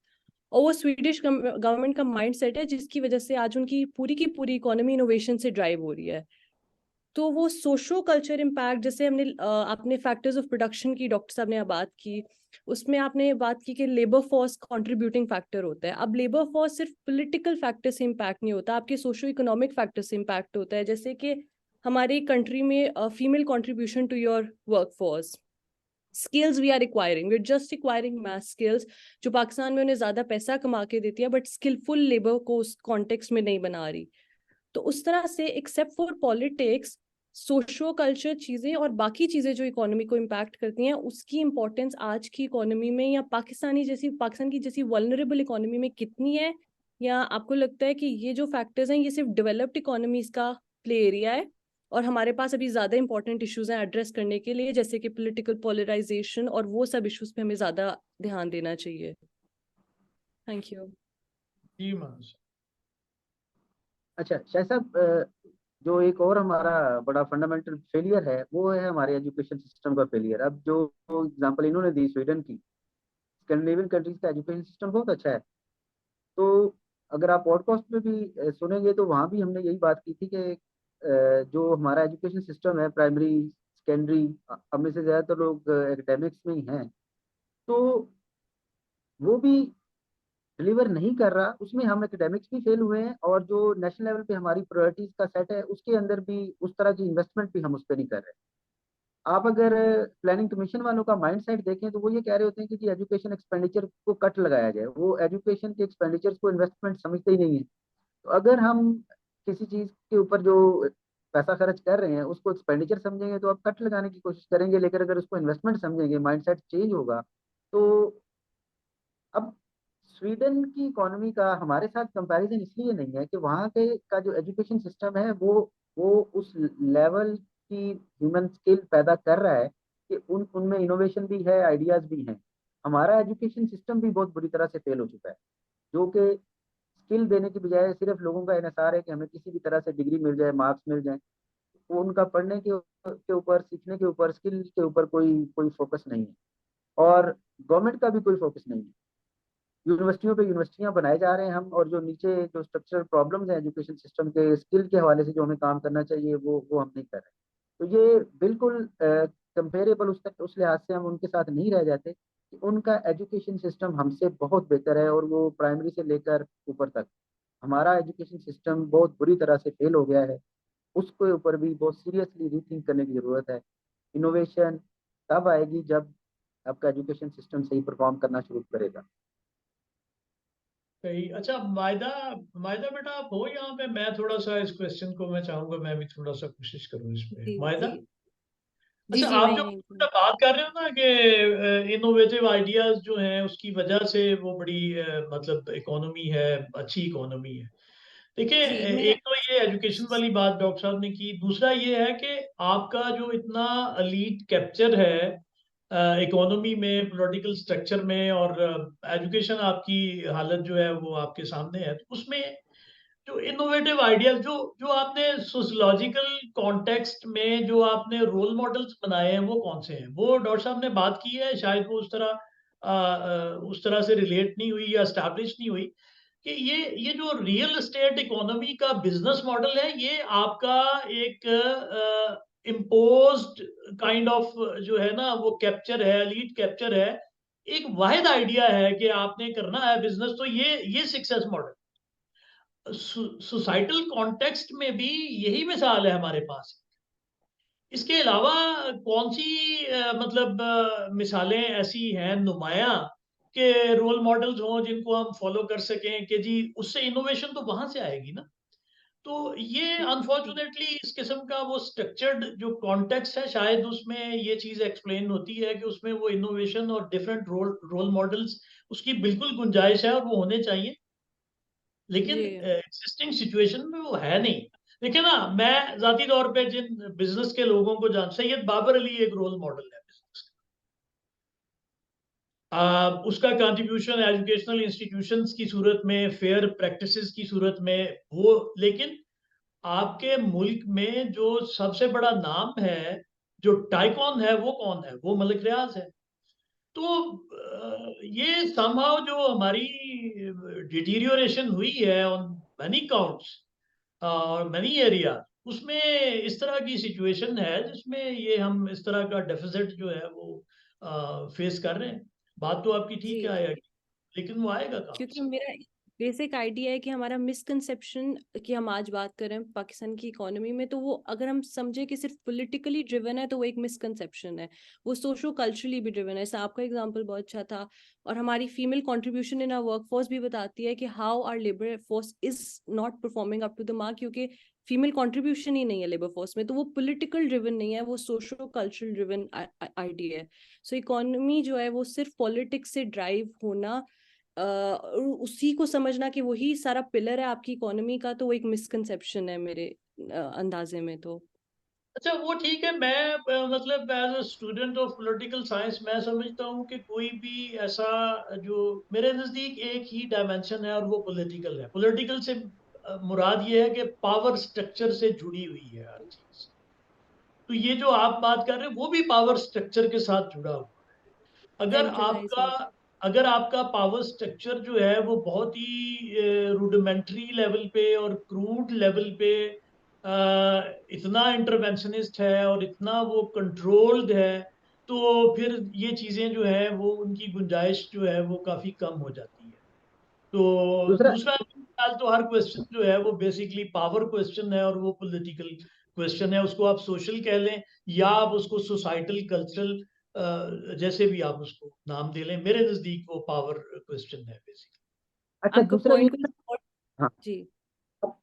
और वो स्वीडिश गवर्नमेंट का माइंडसेट है जिसकी वजह से आज उनकी पूरी की पूरी इकोनॉमी इनोवेशन से ड्राइव हो रही है। तो वो सोशो कल्चर इम्पैक्ट, जैसे हमने आपने फैक्टर्स ऑफ प्रोडक्शन की डॉक्टर साहब ने बात की, उसमें आपने बात की कि लेबर फोर्स कंट्रीब्यूटिंग फैक्टर होता है। अब लेबर फोर्स सिर्फ पॉलिटिकल फैक्टर से इम्पैक्ट नहीं होता, आपके सोशो इकोनॉमिक फैक्टर से इम्पैक्ट होता है। जैसे कि हमारी कंट्री में female contribution to your work force, skills we are acquiring, we are just acquiring math skills, जो पाकिस्तान में उन्हें ज्यादा पैसा कमा के देती है बट स्किलफुल लेबर को उस कॉन्टेक्स्ट में नहीं बना रही। तो उस तरह से except for politics, socio culture चीजें और बाकी चीजें जो इकोनॉमी को इम्पैक्ट करती हैं, उसकी इंपॉर्टेंस आज की इकोनॉमी में या पाकिस्तान की जैसी वल्नरेबल इकोनॉमी में कितनी है? या आपको लगता है कि ये जो फैक्टर्स हैं ये सिर्फ डेवलप्ड इकोनॉमीज का प्ले एरिया है और हमारे पास अभी ज्यादा इंपॉर्टेंट इश्यूज हैं एड्रेस करने के लिए, जैसे कि पॉलिटिकल पोलराइजेशन और वो सब इश्यूज पे हमें ज्यादा ध्यान देना चाहिए? Thank you. जी मानस। अच्छा शाह साहब, जो एक और हमारा बड़ा फंडामेंटल फेलियर है वो है हमारे एजुकेशन सिस्टम का फेलियर। अब जो एग्जांपल इन्होंने दी स्वीडन की, स्कैंडिनेवियन कंट्रीज का एजुकेशन सिस्टम बहुत अच्छा है। तो अगर आप पॉडकास्ट में भी सुनेंगे तो वहाँ भी हमने यही बात की थी कि जो हमारा एजुकेशन सिस्टम है, प्राइमरी सेकेंडरी, अब में से ज़्यादातर लोग एकेडमिक्स में ही हैं, तो वो भी डिलीवर नहीं कर रहा। उसमें हम एकेडमिक्स भी फेल हुए हैं, और जो नेशनल लेवल पे हमारी प्रायोरिटीज का सेट है उसके अंदर भी उस तरह की इन्वेस्टमेंट भी हम उस पर नहीं कर रहे। आप अगर प्लानिंग कमीशन वालों का माइंड सेट देखें तो वो ये कह रहे होते हैं कि जी एजुकेशन एक्सपेंडिचर को कट लगाया जाए, वो एजुकेशन के एक्सपेंडिचर को इन्वेस्टमेंट समझते ही नहीं है। तो अगर हम किसी चीज के ऊपर जो पैसा खर्च कर रहे हैं उसको एक्सपेंडिचर समझेंगे तो आप कट लगाने की कोशिश करेंगे, लेकिन अगर उसको इन्वेस्टमेंट समझेंगे, माइंडसेट चेंज होगा। तो अब स्वीडन की इकोनॉमी का हमारे साथ कंपैरिजन इसलिए नहीं है कि वहाँ के का जो एजुकेशन सिस्टम है वो उस लेवल की ह्यूमन स्किल पैदा कर रहा है कि उनमें इनोवेशन भी है, आइडियाज भी हैं। हमारा एजुकेशन सिस्टम भी बहुत बुरी तरह से फेल हो चुका है, जो कि स्किल देने की बजाय सिर्फ लोगों का इन्हिसार है कि हमें किसी भी तरह से डिग्री मिल जाए, मार्क्स मिल जाए। वो उनका पढ़ने के ऊपर, सीखने के ऊपर, स्किल के ऊपर कोई कोई फोकस नहीं है, और गवर्नमेंट का भी कोई फोकस नहीं है। यूनिवर्सिटियों पे यूनिवर्सिटियां बनाए जा रहे हैं हम, और जो नीचे जो स्ट्रक्चरल प्रॉब्लम्स हैं एजुकेशन सिस्टम के, स्किल के हवाले से जो हमें काम करना चाहिए, वो हम नहीं कर रहे। तो ये बिल्कुल कंपेरेबल उस लिहाज से हम उनके साथ नहीं रह जाते कि उनका एजुकेशन सिस्टम हमसे बहुत बेहतर है, और वो प्राइमरी से लेकर ऊपर तक। हमारा एजुकेशन सिस्टम बहुत बुरी तरह से फेल हो गया है, उसके ऊपर भी बहुत सीरियसली रीथिंक करने की जरूरत है। इनोवेशन तब आएगी जब आपका एजुकेशन सिस्टम सही परफॉर्म करना शुरू करेगा। सही। अच्छा मायदा, मायदा बेटा आप हो यहाँ पे? मैं थोड़ा सा इस क्वेश्चन को मैं चाहूंगा मैं भी थोड़ा सा कोशिश करूँ इसमें। जी मायदा, जी जी अच्छा जी, मैं आप जो यहीं हूँ। बात कर रहे हो ना कि इनोवेटिव आइडियाज जो हैं उसकी वजह से वो बड़ी मतलब इकोनॉमी है, अच्छी इकोनॉमी है। देखिए जी मैं एक तो ये एजुकेशन वाली बात डॉक्टर साहब ने की, दूसरा ये है कि आपका जो इतना एलीट कैप्चर है इकोनॉमी में, पॉलिटिकल स्ट्रक्चर में, और एजुकेशन आपकी हालत जो है वो आपके सामने है, तो उसमें जो इनोवेटिव आइडियाज जो जो आपने सोशियोलॉजिकल कॉन्टेक्स्ट में जो आपने रोल मॉडल्स बनाए हैं वो कौन से हैं? वो डॉक्टर साहब ने बात की है, शायद वो उस तरह से रिलेट नहीं हुई या स्टैब्लिश नहीं हुई कि ये जो रियल एस्टेट इकोनॉमी का बिजनेस मॉडल है, ये आपका एक इम्पोज्ड काइंड ऑफ जो है ना वो कैप्चर है, लीड कैप्चर है, एक वाहिद आइडिया है कि आपने करना है बिजनेस, तो ये सक्सेस मॉडल। सोसाइटल कॉन्टेक्स्ट में भी यही मिसाल है हमारे पास। इसके अलावा कौन सी मतलब मिसालें ऐसी हैं नुमाया के रोल मॉडल्स हों जिनको हम फॉलो कर सकें कि जी उससे इनोवेशन तो वहां से आएगी ना। तो ये अनफॉर्चुनेटली इस किस्म का वो स्ट्रक्चर्ड जो कॉन्टेक्स्ट है, शायद उसमें ये चीज एक्सप्लेन होती है कि उसमें वो इनोवेशन और डिफरेंट रोल मॉडल्स उसकी बिल्कुल गुंजाइश है और वो होने चाहिए, लेकिन जी एग्जिस्टिंग सिचुएशन में वो है नहीं। देखिए ना, मैं जाती तौर पे जिन बिजनेस के लोगों को सैयद बाबर अली एक रोल मॉडल है बिजनेस का। उसका कंट्रीब्यूशन एजुकेशनल इंस्टीट्यूशंस की सूरत में, फेयर प्रैक्टिसेस की सूरत में वो, लेकिन आपके मुल्क में जो सबसे बड़ा नाम है, जो टाइकॉन है, वो कौन है? वो मलिक रियाज है। तो ये समहाउ जो हमारी डिटीरियोरेशन हुई है ऑन मैनी काउंट्स और मैनी एरिया, उसमें इस तरह की सिचुएशन है जिसमें ये हम इस तरह का डेफिसिट जो है वो फेस कर रहे हैं। बात तो आपकी ठीक जी है, लेकिन वो आएगा कहाँ क्योंकि से? मेरा बेसिक आइडिया है कि हमारा मिसकंसेप्शन कि हम आज बात कर रहे हैं पाकिस्तान की इकोनॉमी में, तो वो अगर हम समझे कि सिर्फ पॉलिटिकली ड्रिवन है तो वो एक मिसकंसेप्शन है। वो सोशो कल्चरली भी ड्रिवन है। ऐसा आपका एग्जांपल बहुत अच्छा था। और हमारी female contribution in our workforce भी बताती है कि how our labour force is not performing up to the mark, क्योंकि फीमेल कंट्रीब्यूशन ही नहीं है लेबर फोर्स में। तो वो पॉलिटिकल ड्रिवन नहीं है, वो सोशो कल्चरल ड्रिवन आइडिया है। सो इकोनॉमी जो है वो सिर्फ पॉलिटिक्स से ड्राइव होना, उसी को समझना कि वही सारा पिलर है आपकी इकोनॉमी का, तो वो एक मिसकंसेप्शन है मेरे अंदाजे में। तो अच्छा वो ठीक है। मैं मतलब as a student of political science मैं समझता हूँ कि कोई भी ऐसा जो मेरे नज़दीक एक ही डायमेंशन है और वो पॉलिटिकल है। पॉलिटिकल से मुराद ये है कि पावर स्ट्रक्चर से जुड़ी हुई है हर चीज। तो ये जो आप बात कर रहे हैं वो भी पावर स्ट्रक्चर के साथ जुड़ा हुआ है। सेंट्रलाइज्ड। अगर आपका पावर स्ट्रक्चर जो है वो बहुत ही रूडिमेंट्री लेवल पे और क्रूड लेवल पे इतना इंटरवेंशनिस्ट है और इतना वो कंट्रोल्ड है, तो फिर ये चीजें जो है वो उनकी गुंजाइश जो है वो काफी कम हो जाती है। तो दूसरा, दूसरा ख्याल तो हर क्वेश्चन जो है वो बेसिकली पावर क्वेश्चन है और वो पॉलिटिकल क्वेश्चन है। उसको आप सोशल कह लें या आप उसको सोसाइटल कल्चरल जैसे भी आप उसको नाम दे लें, मेरे नजदीक वो पावर क्वेश्चन है बेसिकली। अच्छा आपका दूसरा ये, पॉइंट को support- हाँ, जी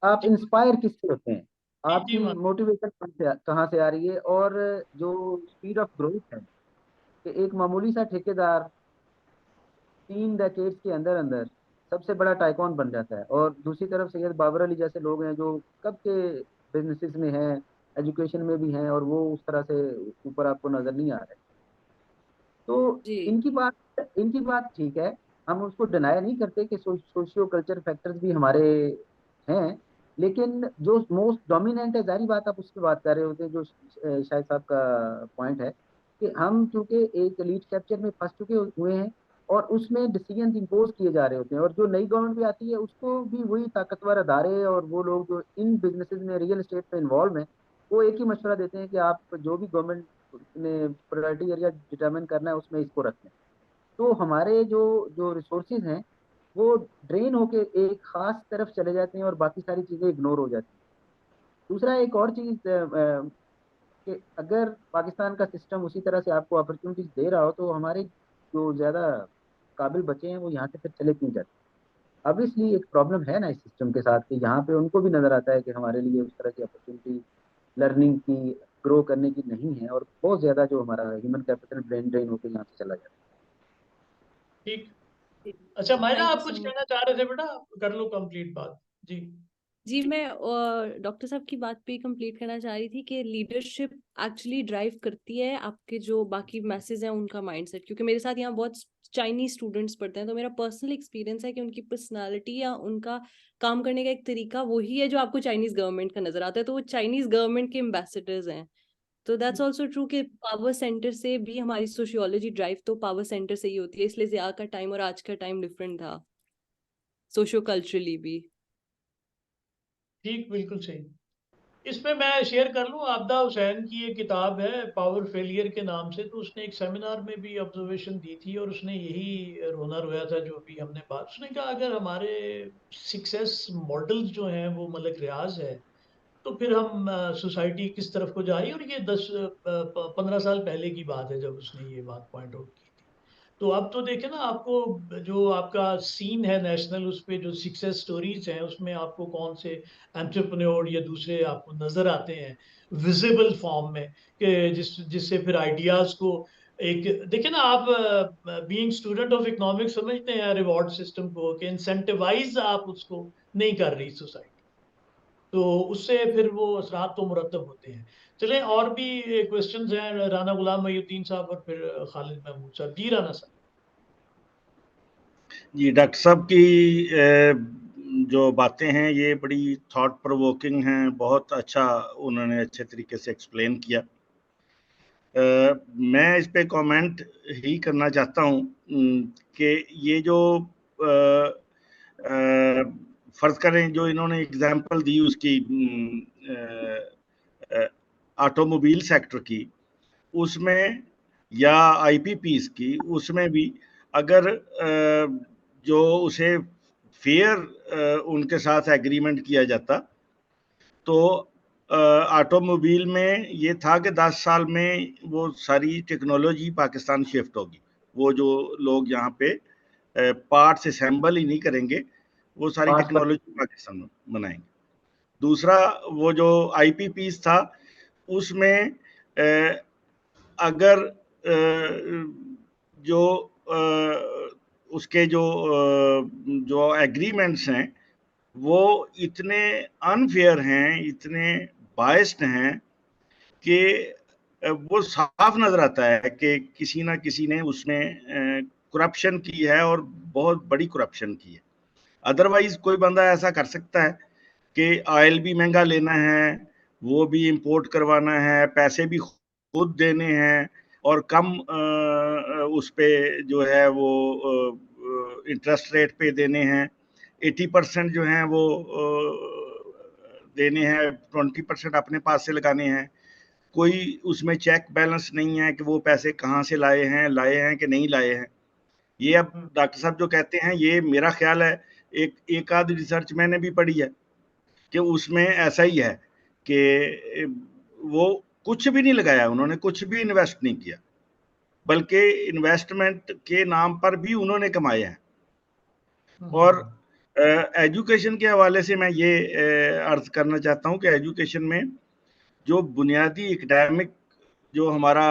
आप इंस्पायर किससे होते हैं? जी जी आपकी मोटिवेशन कहाँ से आ रही है? और जो स्पीड ऑफ ग्रोथ है कि एक मामूली सा ठेकेदार 3 डेकेड्स के अंदर अंदर सबसे बड़ा टाइकॉन बन जाता है, और दूसरी तरफ सैयद बाबर अली जैसे लोग हैं जो कब के बिजनेसेस में हैं, एजुकेशन में भी हैं, और वो उस तरह से ऊपर आपको नजर नहीं आ रहे। तो जी इनकी बात ठीक है, हम उसको डिनाई नहीं करते कि सोशियो कल्चर फैक्टर्स भी हमारे हैं, लेकिन जो मोस्ट डोमिनेंट है, जारी बात आप उसकी बात कर रहे होते हैं, जो शायद साहब का पॉइंट है कि हम चूंकि एक लीड कैप्चर में फंस चुके हुए हैं और उसमें डिसीजन इम्पोज किए जा रहे होते हैं, और जो नई गवर्नमेंट भी आती है उसको भी वही ताकतवर अदारे और वो लोग जो इन बिजनेसेस में रियल एस्टेट में इन्वॉल्व हैं, वो एक ही मशवरा देते हैं कि आप जो भी गवर्नमेंट ने प्रायोरिटी एरिया डिटरमिन करना है उसमें इसको रखें। तो हमारे जो जो रिसोर्सेज हैं वो ड्रेन होके एक खास तरफ चले जाते हैं और बाकी सारी चीजें इग्नोर हो जाती हैं। दूसरा एक और चीज कि अगर पाकिस्तान का सिस्टम उसी तरह से आपको अपॉर्चुनिटीज दे रहा हो तो हमारे जो ज्यादा काबिल बच्चे हैं वो यहाँ से फिर चले क्यों जाते हैं? ऑब्वियसली एक प्रॉब्लम है ना इस सिस्टम के साथ कि यहाँ पे उनको भी नजर आता है कि हमारे लिए उस तरह की अपॉर्चुनिटी लर्निंग की, ग्रो करने की नहीं है, और बहुत ज्यादा जो हमारा ह्यूमन कैपिटल ब्रेन ड्रेन होकर यहाँ से चला जाता ठीक। अच्छा मायरा, थैंक यू आप सो कुछ मच। कहना चाह रहे थे बेटा? कर लो कंप्लीट बात जी। जी मैं डॉक्टर साहब की बात पे कंप्लीट करना चाह रही थी कि लीडरशिप एक्चुअली ड्राइव करती है आपके जो बाकी मैसेज हैं उनका माइंडसेट, क्योंकि मेरे साथ यहाँ बहुत चाइनीज स्टूडेंट्स पढ़ते हैं, तो मेरा पर्सनल एक्सपीरियंस है कि उनकी पर्सनालिटी या उनका काम करने का एक तरीका वही है जो आपको चाइनीज गवर्नमेंट का नजर आता है, तो वो चाइनीज गवर्नमेंट के एम्बेसडर्स हैं। तो दैट्स ऑल्सो ट्रू कि पावर सेंटर से भी हमारी सोशियोलॉजी ड्राइव तो पावर सेंटर से ही होती है, इसलिए ज़िया का टाइम और आज का टाइम डिफरेंट था सोशियो कल्चरली भी। ठीक, बिल्कुल सही। इसमें मैं शेयर कर लूँ, आबदा हुसैन की एक किताब है पावर फेलियर के नाम से, तो उसने एक सेमिनार में भी ऑब्जर्वेशन दी थी और उसने यही रोना रोया था जो अभी हमने बात। उसने कहा अगर हमारे सक्सेस मॉडल्स जो हैं वो मलक रियाज है, तो फिर हम सोसाइटी किस तरफ को जा रही है। और ये 10-15 साल पहले की बात है जब उसने ये बात पॉइंट आउट की थी। तो अब तो देखे ना, आपको जो आपका सीन है नेशनल, उस पे जो सक्सेस स्टोरीज हैं उसमें आपको कौन से एंटरप्रेन्योर या दूसरे आपको नजर आते हैं विजिबल फॉर्म में, कि जिससे फिर आइडियाज को एक देखिए ना आप, बीइंग स्टूडेंट ऑफ इकोनॉमिक्स समझते हैं रिवॉर्ड सिस्टम को कि इंसेंटिवाइज आप उसको नहीं कर रही सोसाइटी, तो उससे फिर वो असरात तो मुरतब होते हैं। चले और भी क्वेश्चंस हैं, राना गुलाम मोहिउद्दीन साहब और फिर खालिद महमूद साहब। जी राना साहब। जी डॉक्टर साहब की जो बातें हैं ये बड़ी थॉट प्रोवोकिंग हैं, बहुत अच्छा उन्होंने अच्छे तरीके से एक्सप्लेन किया। मैं इस पे कमेंट ही करना चाहता हूँ कि ये जो फर्ज करें जो इन्होंने एग्जांपल दी उसकी ऑटोमोबाइल सेक्टर की, उसमें या आईपीपीस की, उसमें भी अगर जो उसे फेयर उनके साथ एग्रीमेंट किया जाता तो ऑटोमोबाइल में ये था कि 10 साल में वो सारी टेक्नोलॉजी पाकिस्तान शिफ्ट होगी। वो जो लोग यहाँ पे पार्ट्स असेंबल ही नहीं करेंगे, वो सारी है। टेक्नोलॉजी पाकिस्तान में बनाएंगे। दूसरा, वो जो आईपीपीस था उसमें अगर जो उसके जो एग्रीमेंट्स हैं वो इतने अनफेयर हैं, इतने बायस्ड हैं कि वो साफ नजर आता है कि किसी ना किसी ने उसमें करप्शन की है और बहुत बड़ी करप्शन की है। अदरवाइज कोई बंदा ऐसा कर सकता है कि ऑयल भी महंगा लेना है, वो भी इंपोर्ट करवाना है, पैसे भी खुद देने हैं और कम उस पे जो है वो इंटरेस्ट रेट पे देने हैं। 80% जो हैं वो देने हैं, 20% अपने पास से लगाने हैं। कोई उसमें चेक बैलेंस नहीं है कि वो पैसे कहाँ से लाए हैं कि नहीं लाए हैं। ये अब डॉक्टर साहब जो कहते हैं, ये मेरा ख्याल है, एक आध रिसर्च मैंने भी पढ़ी है कि उसमें ऐसा ही है कि वो कुछ भी नहीं लगाया, उन्होंने कुछ भी इन्वेस्ट नहीं किया, बल्कि इन्वेस्टमेंट के नाम पर भी उन्होंने कमाया है। और एजुकेशन के हवाले से मैं ये अर्ज करना चाहता हूँ कि एजुकेशन में जो बुनियादी एकेडमिक जो हमारा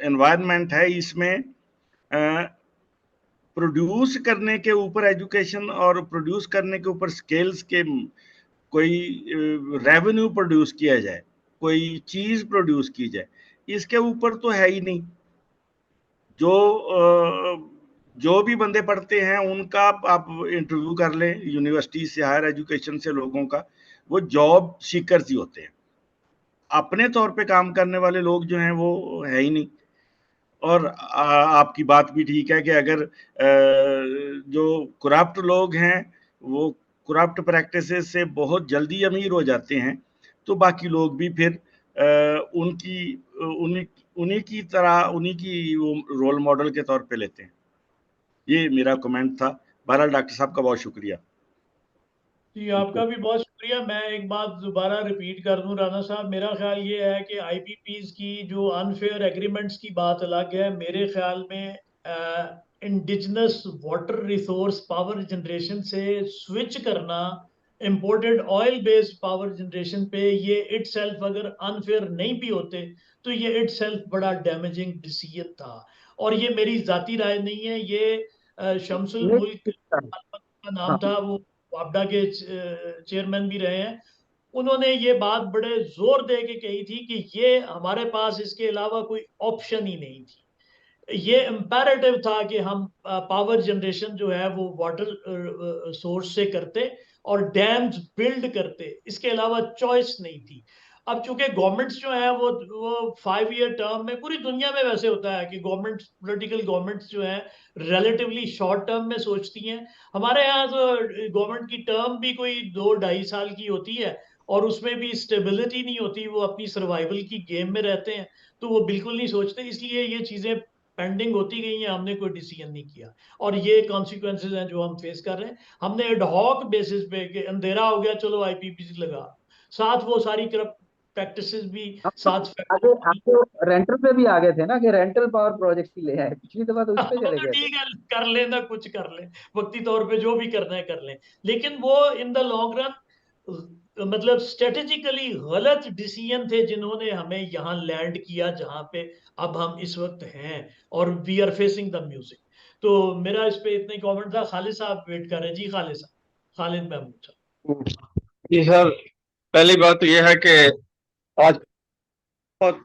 एनवायरनमेंट है, इसमें प्रोड्यूस करने के ऊपर एजुकेशन और प्रोड्यूस करने के ऊपर स्केल्स के कोई रेवेन्यू प्रोड्यूस किया जाए, कोई चीज प्रोड्यूस की जाए, इसके ऊपर तो है ही नहीं। जो भी बंदे पढ़ते हैं उनका आप इंटरव्यू कर लें यूनिवर्सिटी से, हायर एजुकेशन से लोगों का, वो जॉब सीकर्स ही होते हैं, अपने तौर पे काम करने वाले लोग जो हैं वो है ही नहीं। और आपकी बात भी ठीक है कि अगर जो करप्ट लोग हैं वो करप्ट प्रैक्टिसेस से बहुत जल्दी अमीर हो जाते हैं, तो बाकी लोग भी फिर उन्हीं की तरह उन्हीं की वो रोल मॉडल के तौर पे लेते हैं। ये मेरा कमेंट था। बहरहाल डॉक्टर साहब का बहुत शुक्रिया। जी आपका भी बहुत शुक्रिया। मैं एक बात दोबारा रिपीट कर दूं राना साहब, मेरा ख्याल ये है कि आईपीपीज की जो अनफेयर एग्रीमेंट्स की बात अलग है, मेरे ख्याल में indigenous water resource power generation से स्विच करना imported oil based power generation पे, ये इटसेल्फ अगर अनफेयर नहीं भी होते तो ये इटसेल्फ बड़ा डैमेजिंग डिसीजन था। और ये मेरी जाती राय नहीं है, ये शमसुल मुल्क का नाम हाँ था, वो वापडा के चेयरमैन भी रहे हैं, उन्होंने ये बात बड़े जोर दे के कही थी कि ये हमारे पास इसके अलावा कोई ऑप्शन ही नहीं थी। ये इम्पेरेटिव था कि हम पावर जनरेशन जो है वो वाटर सोर्स से करते और डैम्स बिल्ड करते, इसके अलावा चॉइस नहीं थी। अब चूंकि गवर्नमेंट्स जो है वो 5 ईयर टर्म में, पूरी दुनिया में वैसे होता है कि गवर्नमेंट्स, पॉलिटिकल गवर्नमेंट्स जो है रिलेटिवली शॉर्ट टर्म में सोचती हैं। हमारे यहाँ तो गवर्नमेंट की टर्म भी कोई 2-2.5 साल की होती है और उसमें भी स्टेबिलिटी नहीं होती, वो अपनी सर्वाइवल की गेम में रहते हैं, तो वो बिल्कुल नहीं सोचते। इसलिए ये चीजें पेंडिंग होती गई हैं, हमने कोई डिसीजन नहीं किया और ये कॉन्सिक्वेंसेज हैं जो हम फेस कर रहे हैं। हमने एडहॉक बेसिस पे कि अंधेरा हो गया चलो आईपीपीसी लगा, साथ वो सारी करप्ट प्रैक्टिसेस भी, हम तो साथ आगे आपको रेंटल पे भी आ गए थे ना, कि रेंटल पावर प्रोजेक्ट ही ले आए, पिछली दफा तो उस पे वो चले तो गए थे। ठीक है, कर ले ना कुछ कर ले, वक्ती तौर पे जो भी करना है कर ले, लेकिन वो इन द लॉन्ग रन मतलब स्ट्रेटेजिकली गलत डिसीजन थे जिन्होंने हमें यहाँ लैंड किया जहां पे अब हम इस वक्त हैं और we are facing the music. तो मेरा इस पे इतना ही कमेंट था। खालिद साहब वेट कर रहे हैं। जी खालिद साहब, खालिद महमूद साहब। जी सर, पहली बात तो यह है कि आज बहुत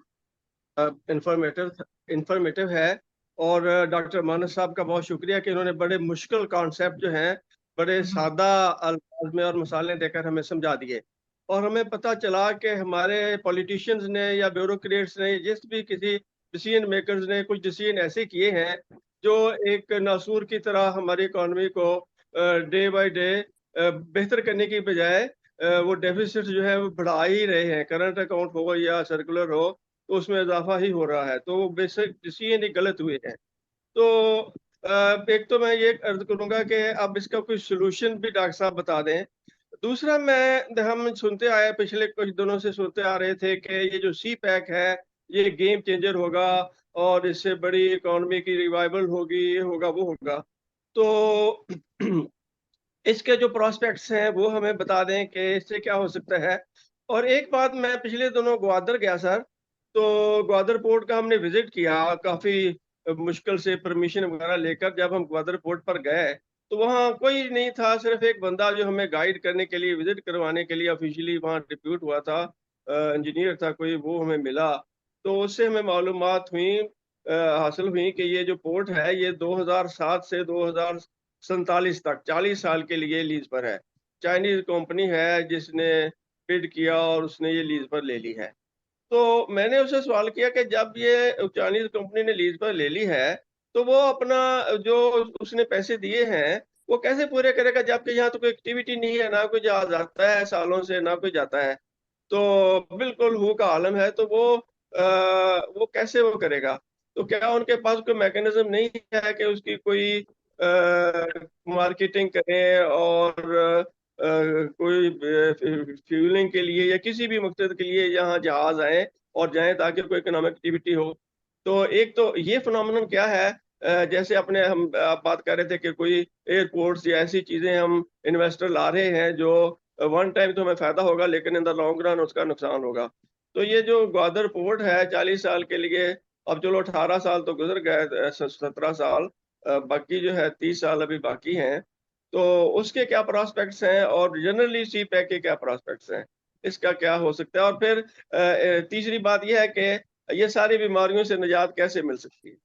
इंफॉर्मेटिव इंफॉर्मेटिव है, और डॉक्टर मानस साहब का बहुत शुक्रिया कि इन्होंने बड़े मुश्किल कॉन्सेप्ट जो हैं बड़े सादा अल्फाज में और मसाले देकर हमें समझा दिए, और हमें पता चला कि हमारे पॉलिटिशियंस ने या ब्यूरोक्रेट्स ने, जिस भी किसी डिसीजन मेकर्स ने कुछ डिसीजन ऐसे किए हैं जो एक नासूर की तरह हमारी इकॉनमी को डे बाय डे बेहतर करने की बजाय वो डेफिसिट जो है वो बढ़ा ही रहे हैं। करंट अकाउंट हो या सर्कुलर हो, तो उसमें इजाफा ही हो रहा है, तो बेसिक डिसीजन ही गलत हुए हैं। तो एक तो मैं ये अर्ज करूंगा कि अब इसका कोई सोल्यूशन भी डॉक्टर साहब बता दें। दूसरा, हम सुनते आए, पिछले कुछ दिनों से सुनते आ रहे थे कि ये जो सी पैक है ये गेम चेंजर होगा और इससे बड़ी इकोनॉमी की रिवाइवल होगी, ये होगा वो होगा। तो इसके जो प्रोस्पेक्ट्स हैं वो हमें बता दें कि इससे क्या हो सकता है। और एक बात, मैं पिछले दिनों ग्वादर गया सर, तो ग्वादर पोर्ट का हमने विजिट किया, काफी मुश्किल से परमिशन वगैरह लेकर जब हम ग्वादर पोर्ट पर गए तो वहाँ कोई नहीं था, सिर्फ एक बंदा जो हमें गाइड करने के लिए, विजिट करवाने के लिए ऑफिशियली वहाँ डिप्यूट हुआ था, इंजीनियर था कोई, वो हमें मिला। तो उससे हमें मालूमात हुई, हासिल हुई कि ये जो पोर्ट है ये 2007 से 2047 तक 40 साल के लिए लीज पर है। चाइनीज कंपनी है जिसने बिड किया और उसने ये लीज पर ले ली है। तो मैंने उससे सवाल किया कि जब ये चाइनीज कंपनी ने लीज पर ले ली है तो वो अपना जो उसने पैसे दिए हैं वो कैसे पूरे करेगा, जबकि यहाँ तो कोई एक्टिविटी नहीं है, ना कोई जहाज आता है सालों से, ना कोई जाता है, तो बिल्कुल हु का आलम है। तो वो कैसे वो करेगा? तो क्या उनके पास कोई मैकेनिज्म नहीं है कि उसकी कोई मार्केटिंग करें और कोई फ्यूलिंग के लिए या किसी भी मकसद के लिए यहाँ जहाज आए और जाएं ताकि कोई इकोनॉमिक एक्टिविटी हो? तो एक तो ये फिनोमेनन क्या है, जैसे हम आप बात कर रहे थे कि कोई एयरपोर्ट्स या ऐसी चीजें हम इन्वेस्टर ला रहे हैं जो वन टाइम तो हमें फायदा होगा लेकिन इन द लॉन्ग रन उसका नुकसान होगा। तो ये जो ग्वादर पोर्ट है 40 साल के लिए, अब चलो 18 साल तो गुजर गए, 17 साल, बाकी जो है 30 साल अभी बाकी हैं। तो उसके क्या प्रोस्पेक्ट्स हैं और जनरली सी पैक के क्या प्रोस्पेक्ट्स हैं, इसका क्या हो सकता है? और फिर तीसरी बात यह है कि ये सारी बीमारियों से निजात कैसे मिल सकती है?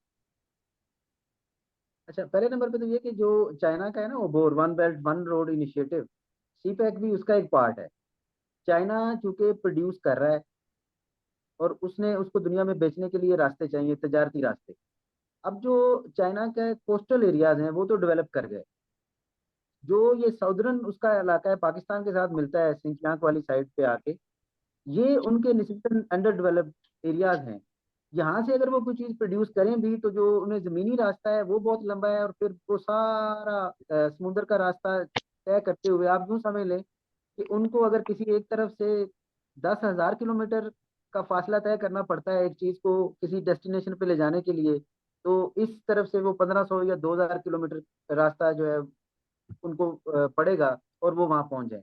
अच्छा, पहले नंबर पे तो ये कि जो चाइना का है ना, वो bore one belt one road initiative, CPEC भी उसका एक पार्ट है। चाइना चूंकि प्रोड्यूस कर रहा है और उसने उसको दुनिया में बेचने के लिए रास्ते चाहिए, तजारती रास्ते। अब जो चाइना के कोस्टल एरियाज हैं वो तो डेवलप कर गए, जो ये साउदर्न उसका इलाका है पाकिस्तान के साथ मिलता है सिंकियांग वाली साइड पे आके, ये उनके निस्बतन अंडर डेवलप्ड एरियाज हैं। यहाँ से अगर वो कोई चीज प्रोड्यूस करें भी तो जो उन्हें जमीनी रास्ता है वो बहुत लंबा है, और फिर वो सारा समुद्र का रास्ता तय करते हुए आप यूं समझ लें कि उनको अगर किसी एक तरफ से 10,000 किलोमीटर का फासला तय करना पड़ता है एक चीज को किसी डेस्टिनेशन पे ले जाने के लिए, तो इस तरफ से वो 1,500 या 2,000 किलोमीटर रास्ता जो है उनको पड़ेगा और वो वहां पहुंच जाए।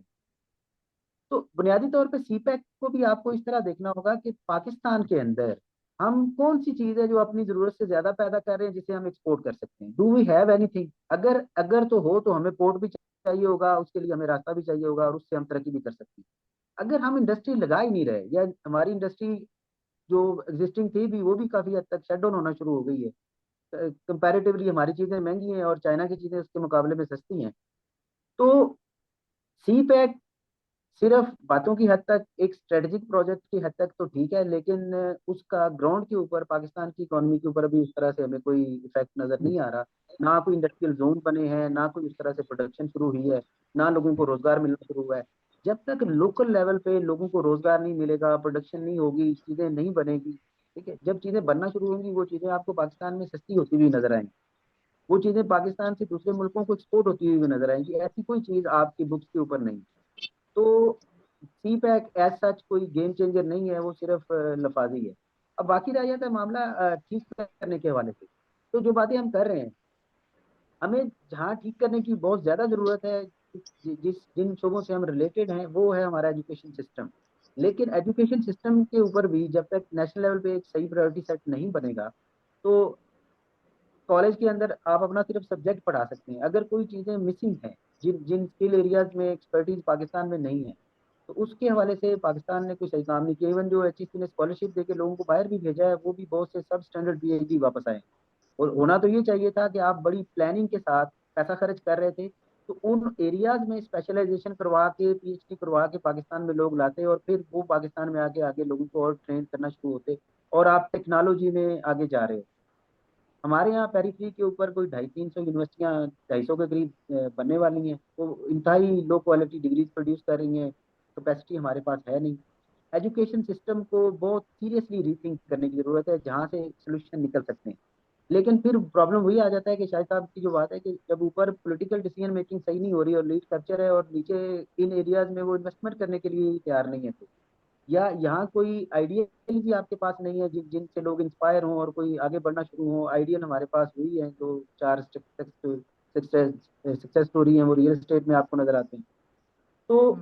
तो बुनियादी तौर पे सीपैक को भी आपको इस तरह देखना होगा कि पाकिस्तान के अंदर हम कौन सी चीज है जो अपनी जरूरत से ज्यादा पैदा कर रहे हैं जिसे हम एक्सपोर्ट कर सकते हैं। Do we have anything? अगर अगर तो हो तो हमें पोर्ट भी चाहिए होगा, उसके लिए हमें रास्ता भी चाहिए होगा, और उससे हम तरक्की भी कर सकते हैं। अगर हम इंडस्ट्री लगा ही नहीं रहे, या हमारी इंडस्ट्री जो एग्जिस्टिंग थी भी वो भी काफी हद तक शट डाउन होना शुरू हो गई है, कंपैरेटिवली हमारी चीजें महंगी हैं और चाइना की चीजें उसके मुकाबले में सस्ती हैं, तो सी पैक सिर्फ बातों की हद तक एक स्ट्रेटेजिक प्रोजेक्ट की हद तक तो ठीक है, लेकिन उसका ग्राउंड के ऊपर पाकिस्तान की इकोनॉमी के ऊपर अभी उस तरह से हमें कोई इफेक्ट नजर नहीं आ रहा। ना कोई इंडस्ट्रियल जोन बने हैं, ना कोई उस तरह से प्रोडक्शन शुरू हुई है, ना लोगों को रोजगार मिलना शुरू हुआ है। जब तक लोकल लेवल पे लोगों को रोजगार नहीं मिलेगा, प्रोडक्शन नहीं होगी, चीजें नहीं बनेगी, ठीक है, जब चीजें बनना शुरू होंगी वो चीजें आपको पाकिस्तान में सस्ती होती हुई नजर आएंगी, वो चीजें पाकिस्तान से दूसरे मुल्कों को एक्सपोर्ट होती हुई नजर आएंगी। ऐसी कोई चीज आपकी बुक्स के ऊपर नहीं। तो सी पैक एज सच कोई गेम चेंजर नहीं है, वो सिर्फ लफाजी है। अब बाकी रह जाता है मामला ठीक करने के हवाले से। तो जो बातें हम कर रहे हैं, हमें जहाँ ठीक करने की बहुत ज्यादा जरूरत है, जिन शोबों से हम रिलेटेड हैं, वो है हमारा एजुकेशन सिस्टम। लेकिन एजुकेशन सिस्टम के ऊपर भी जब तक नेशनल लेवल पे एक सही प्रायोरिटी सेट नहीं बनेगा, तो कॉलेज के अंदर आप अपना सिर्फ सब्जेक्ट पढ़ा सकते हैं। अगर कोई चीजें मिसिंग हैं, जिन जिन स्किल एरियाज में एक्सपर्टीज पाकिस्तान में नहीं है, तो उसके हवाले से पाकिस्तान ने कोई सही काम नहीं किया। इवन जो HEC ने स्कॉलरशिप देके लोगों को बाहर भी भेजा है, वो भी बहुत से सब स्टैंडर्ड PhD वापस आए। और होना तो ये चाहिए था कि आप बड़ी प्लानिंग के साथ पैसा खर्च कर रहे थे, तो उन एरियाज में स्पेशलाइजेशन करवा के PhD करवा के पाकिस्तान में लोग लाते, और फिर वो पाकिस्तान में आके आगे लोगों को और ट्रेन करना शुरू होते, और आप टेक्नोलॉजी में आगे जा रहे हो। हमारे यहाँ पेरीफ्री के ऊपर कोई 250-300 यूनिवर्सिटियाँ 250 के करीब बनने वाली हैं, वो इंतहाई लो क्वालिटी डिग्रीज प्रोड्यूस कर रही हैं। कैपेसिटी हमारे पास है नहीं। एजुकेशन सिस्टम को बहुत सीरियसली रीथिंक करने की जरूरत है, जहाँ से सोल्यूशन निकल सकते हैं। लेकिन फिर प्रॉब्लम वही आ जाता है कि शायद साहब की जो बात है कि जब ऊपर पॉलिटिकल डिसीजन मेकिंग सही नहीं हो रही और लीड कल्चर है, और नीचे इन एरियाज में वो इन्वेस्टमेंट करने के लिए तैयार नहीं है, तो या यहाँ कोई आइडियल भी आपके पास नहीं है जिनसे लोग इंस्पायर हों और कोई आगे बढ़ना शुरू हो। आइडियल हमारे पास वही है, जो 4 सक्सेस स्टोरी है, वो रियल एस्टेट में आपको नजर आते हैं। तो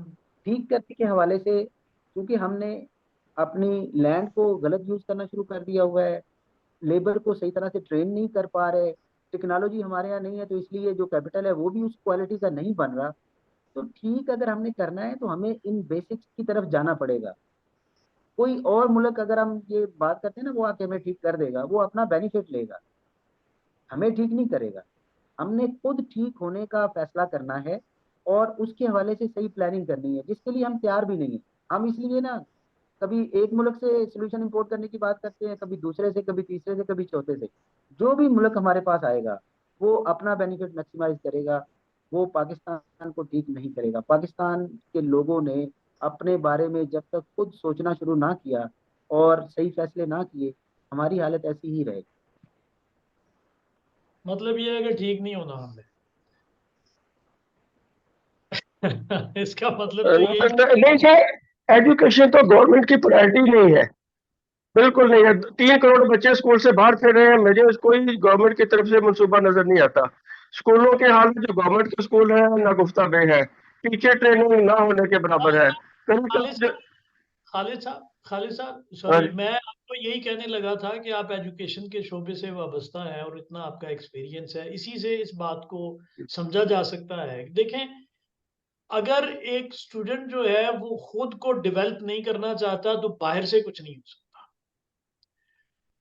ठीक करने के हवाले से, क्योंकि हमने अपनी लैंड को गलत यूज करना शुरू कर दिया हुआ है, लेबर को सही तरह से ट्रेन नहीं कर पा रहे, टेक्नोलॉजी हमारे यहाँ नहीं है, तो इसलिए जो कैपिटल है वो भी उस क्वालिटी का नहीं बन रहा। तो ठीक अगर हमने करना है तो हमें इन बेसिक्स की तरफ जाना पड़ेगा। कोई और मुल्क अगर हम ये बात करते हैं ना वो आके हमें ठीक कर देगा, वो अपना बेनिफिट लेगा, हमें ठीक नहीं करेगा। हमने खुद ठीक होने का फैसला करना है, और उसके हवाले से सही प्लानिंग करनी है, जिसके लिए हम तैयार भी नहीं है। हम इसलिए ना कभी एक मुल्क से सोल्यूशन इंपोर्ट करने की बात करते हैं, कभी दूसरे से, कभी तीसरे से, कभी चौथे से। जो भी मुल्क हमारे पास आएगा वो अपना बेनिफिट मैक्सिमाइज करेगा, वो पाकिस्तान को ठीक नहीं करेगा। पाकिस्तान के लोगों ने अपने बारे में जब तक खुद सोचना शुरू ना किया और सही फैसले ना किए, हमारी हालत ऐसी ही रहेगी। मतलब ये है कि ठीक नहीं होना हमने। इसका मतलब तो यही। नहीं सर, एजुकेशन तो गवर्नमेंट की प्रायोरिटी नहीं है, बिल्कुल नहीं है। 3 करोड़ बच्चे स्कूल से बाहर फिर रहे हैं, मुझे कोई गवर्नमेंट की तरफ से मंसूबा नजर नहीं आता। स्कूलों के हाल में जो गवर्नमेंट के स्कूल है ना गुफ्ता बे है, टीचर ट्रेनिंग ना होने के बराबर है। कहीं खालिद कहीं साहब, खालिद साहब हाँ सॉरी, जी। मैं आपको यही कहने लगा था कि आप एजुकेशन के शोबे से वाबस्ता हैं और इतना आपका एक्सपीरियंस है, इसी से इस बात को समझा जा सकता है। देखें, अगर एक स्टूडेंट जो है वो खुद को डेवलप नहीं करना चाहता तो बाहर से कुछ नहीं हो सकता।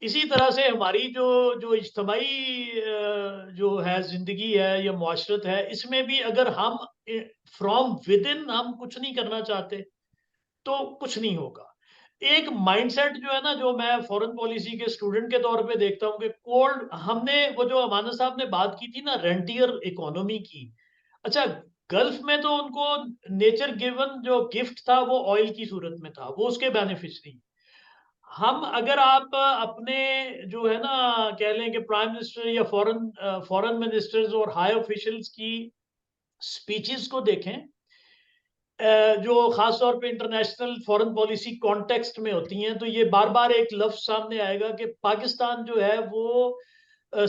इसी तरह से हमारी जो जो इज्तमाही जो है जिंदगी है या मुआशरत है, इसमें भी अगर हम फ्रॉम विद इन हम कुछ नहीं करना चाहते तो कुछ नहीं होगा। एक माइंडसेट जो है ना, जो मैं फॉरेन पॉलिसी के स्टूडेंट के तौर पे देखता हूँ कि कोल्ड, हमने वो जो अमानत साहब ने बात की थी ना रेंटियर इकोनॉमी की, अच्छा गल्फ में तो उनको नेचर गिवन जो गिफ्ट था वो ऑयल की सूरत में था, वो उसके बेनिफिशरी। हम अगर आप अपने जो है ना कह लें कि प्राइम मिनिस्टर या फॉरेन मिनिस्टर्स और हाई ऑफिशियल्स की स्पीचेस को देखें, जो खास तौर पे इंटरनेशनल फॉरेन पॉलिसी कॉन्टेक्स्ट में होती हैं, तो ये बार बार एक लफ्ज सामने आएगा कि पाकिस्तान जो है वो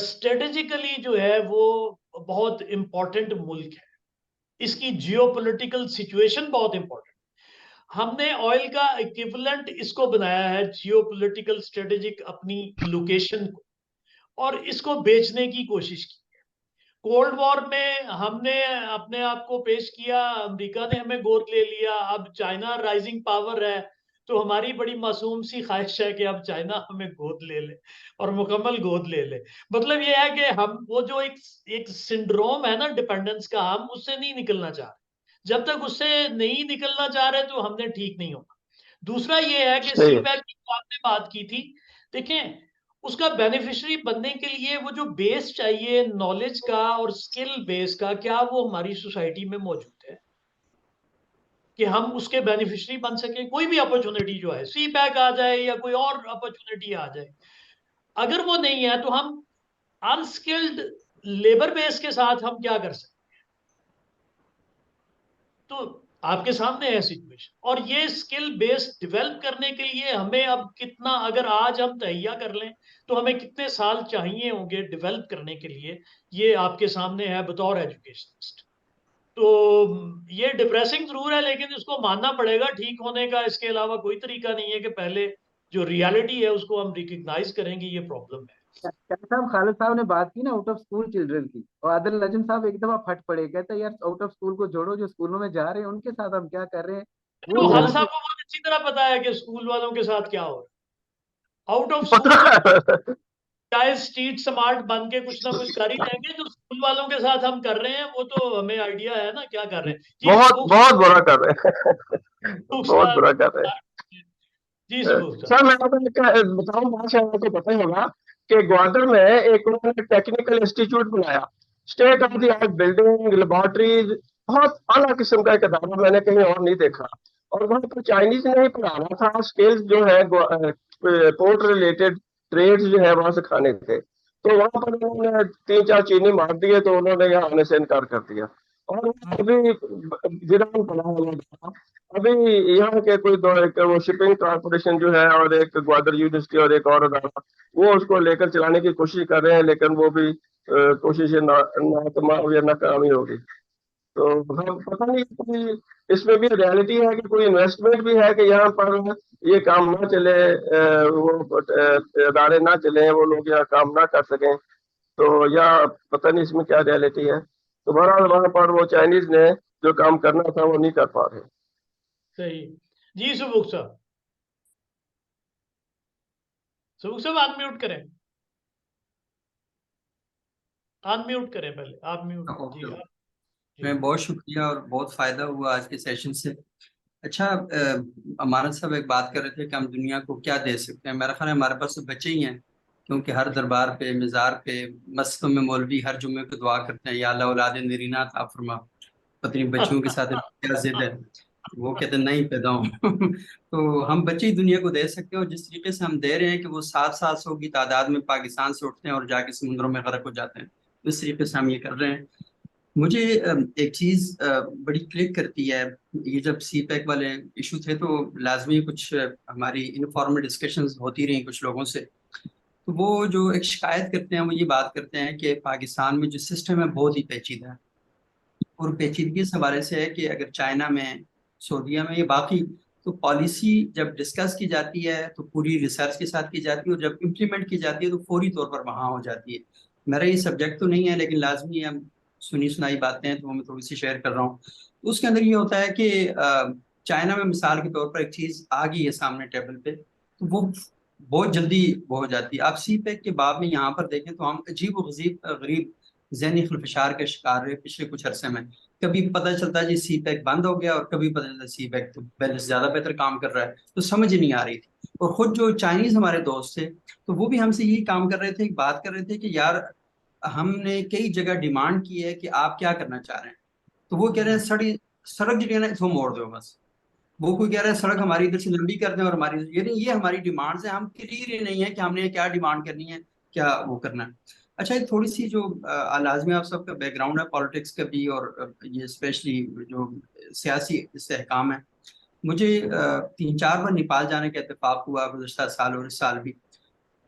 स्ट्रेटेजिकली जो है वो बहुत इंपॉर्टेंट मुल्क है, इसकी जियोपॉलिटिकल सिचुएशन बहुत इंपॉर्टेंट। हमने ऑयल का इक्विवेलेंट इसको बनाया है जियोपॉलिटिकल स्ट्रेटेजिक अपनी लोकेशन को, और इसको बेचने की कोशिश की। कोल्ड वॉर में हमने अपने आप को पेश किया, अमेरिका ने हमें गोद ले लिया, अब चाइना राइजिंग पावर है, तो हमारी बड़ी मासूम सी ख्वाहिश है कि अब चाइना हमें गोद ले ले और मुकम्मल गोद ले ले। मतलब ये है कि हम वो जो एक सिंड्रोम है ना डिपेंडेंस का, हम उससे नहीं निकलना चाह रहे। जब तक उससे नहीं निकलना चाह रहे तो हमने ठीक नहीं होगा। दूसरा ये है कि सही है। सीपैक की आपने बात की थी, देखें उसका बेनिफिशियरी बनने के लिए वो जो बेस चाहिए नॉलेज का और स्किल बेस का, क्या वो हमारी सोसाइटी में मौजूद है कि हम उसके बेनिफिशियरी बन सके। कोई भी अपॉर्चुनिटी जो है, सी पैक आ जाए या कोई और अपॉर्चुनिटी आ जाए, अगर वो नहीं है तो हम अनस्किल्ड लेबर बेस के साथ हम क्या कर सकते। तो आपके सामने है सिचुएशन, और ये स्किल बेस डेवलप करने के लिए हमें अब कितना, अगर आज हम तैयार कर लें तो हमें कितने साल चाहिए होंगे डेवलप करने के लिए, ये आपके सामने है बतौर एजुकेशनिस्ट। तो ये डिप्रेसिंग जरूर है, लेकिन इसको मानना पड़ेगा, ठीक होने का इसके अलावा कोई तरीका नहीं है कि पहले जो रियलिटी है उसको हम रिकग्नाइज करेंगे ये प्रॉब्लम है। साहब खालिद साहब ने बात की ना आउट ऑफ स्कूल चिल्ड्रन की, और आदिल नजम साहब एक दफा फट पड़े, कहते यार आउट ऑफ स्कूल को जोड़ो, जो स्कूलों में जा रहे हैं उनके साथ हम क्या कर रहे हैं। तो वो खालिद वो साहब को बहुत अच्छी तरह पता है कि स्कूल वालों के साथ क्या हो रहा है। आउट ऑफ स्कूल चाहे स्ट्रीट स्मार्ट बन के कुछ ना कुछ कर ही लेंगे, जो स्कूल वालों के साथ हम कर रहे हैं वो तो हमें आइडिया है ना क्या कर रहे हैं। जी बहुत सुबह बहुत बुरा कर रहे हैं, बहुत बुरा कर रहे हैं। जी सुबह सर मैं आपको एक बताऊं, बात शायद आपको पता ही होगा कि ग्वादर में एक उन्होंने टेक्निकल इंस्टीट्यूट बनाया, state of the art building, laboratories, बहुत आला किस्म का एक अदारा मैंने कहीं और नहीं देखा। और वहाँ पर चाइनीज ने ही पढ़ाना था, स्किल्स जो है पोर्ट रिलेटेड ट्रेड्स जो है वहां से खाने थे। तो वहां पर उन्होंने 3-4 चीनी मार दिए, तो उन्होंने यहाँ आने से इनकार कर दिया। और अभी जिरान पड़ा हुआ था। अभी यहाँ के कोई दो एक वो शिपिंग कॉर्पोरेशन जो है और एक ग्वादर यूनिवर्सिटी और एक और अदारा, वो उसको लेकर चलाने की कोशिश कर रहे हैं, लेकिन वो भी कोशिशें नाकाम या नाकामी होगी। तो हम पता नहीं कोई इसमें भी रियलिटी है कि कोई इन्वेस्टमेंट भी है कि यहाँ पर ये काम ना चले, वो अदारे ना चले, वो लोग यहाँ काम ना कर सकें, तो या पता नहीं इसमें क्या रियलिटी है। तो बहरहाल वहां पर वो चाइनीज ने जो काम करना था वो नहीं कर पा रहे। सही। जी सुबुक साहब, सुबुक साहब अनम्यूट करें, अनम्यूट करें पहले, आप म्यूट जी आप। मैं बहुत शुक्रिया और बहुत फायदा हुआ आज के सेशन से। अच्छा, अमानत साहब एक बात कर रहे थे कि हम दुनिया को क्या दे सकते हैं। मेरा ख्याल है हमारे पास तो बच्चे ही हैं, क्योंकि हर दरबार पे, मज़ार पे, मस्जिदों में मौलवी हर जुम्मे को दुआ करते हैं, या अल्लाह औलाद नरीना अता फरमा। पत्नी बच्चों के साथ क्या जिद है, वो कहते हैं नहीं पैदा हो तो हम बच्चे ही दुनिया को दे सकते हैं, और जिस तरीके से हम दे रहे हैं कि वो 700 की तादाद में पाकिस्तान से उठते हैं और जाके समुद्रों में गर्क हो जाते हैं, इस तरीके से हम ये कर रहे हैं। मुझे एक चीज बड़ी क्लिक करती है, ये जब सी पैक वाले इशू थे तो लाजमी कुछ हमारी इनफॉर्मल डिस्कशंस होती रही कुछ लोगों से। तो वो जो एक शिकायत करते हैं वो ये बात करते हैं कि पाकिस्तान में जो सिस्टम है बहुत ही पेचीदा है, और पेचीदगी इस हवाले से है कि अगर चाइना में, सऊदीया में, ये बाकी, तो पॉलिसी जब डिस्कस की जाती है तो पूरी रिसर्च के साथ की जाती है, और जब इम्प्लीमेंट की जाती है तो फौरी तौर पर वहाँ हो जाती है। मेरा ये सब्जेक्ट तो नहीं है, लेकिन लाजमी हम सुनी सुनाई बातें हैं तो मैं थोड़ी सी शेयर कर रहा हूँ। तो उसके अंदर ये होता है कि चाइना में मिसाल के तौर पर एक चीज़ आ गई है सामने टेबल पे, तो वो बहुत जल्दी वो हो जाती है। आप सी पैक के बाद में यहाँ पर देखें तो हम अजीब व गरीब ज़हनी खलफशार का शिकार रहे पिछले कुछ अरसे में। कभी पता चलता है जी सी पैक बंद हो गया, और कभी पता चलता है सी पैक तो पहले से ज्यादा बेहतर काम कर रहा है, तो समझ ही नहीं आ रही थी। और खुद जो चाइनीज हमारे दोस्त थे, तो वो भी हमसे यही काम कर रहे थे, बात कर रहे थे कि यार हमने कई जगह डिमांड की है कि आप क्या करना चाह रहे हैं, तो वो कह रहे हैं सड़क जो है ना इसको मोड़ दो बस। वो कोई कह रहा है सड़क हमारी इधर से लंबी कर दें, और हमारी ये हमारी डिमांड्स है, हम क्लियर ही नहीं है कि हमने क्या डिमांड करनी है, क्या वो करना है। अच्छा, एक थोड़ी सी जो लाजमी आप सबका बैकग्राउंड है पॉलिटिक्स का भी, और ये स्पेशली जो सियासी इस्तेहकाम है, मुझे 3-4 बार नेपाल जाने का इत्तेफाक हुआ गुज़श्ता साल और इस साल भी।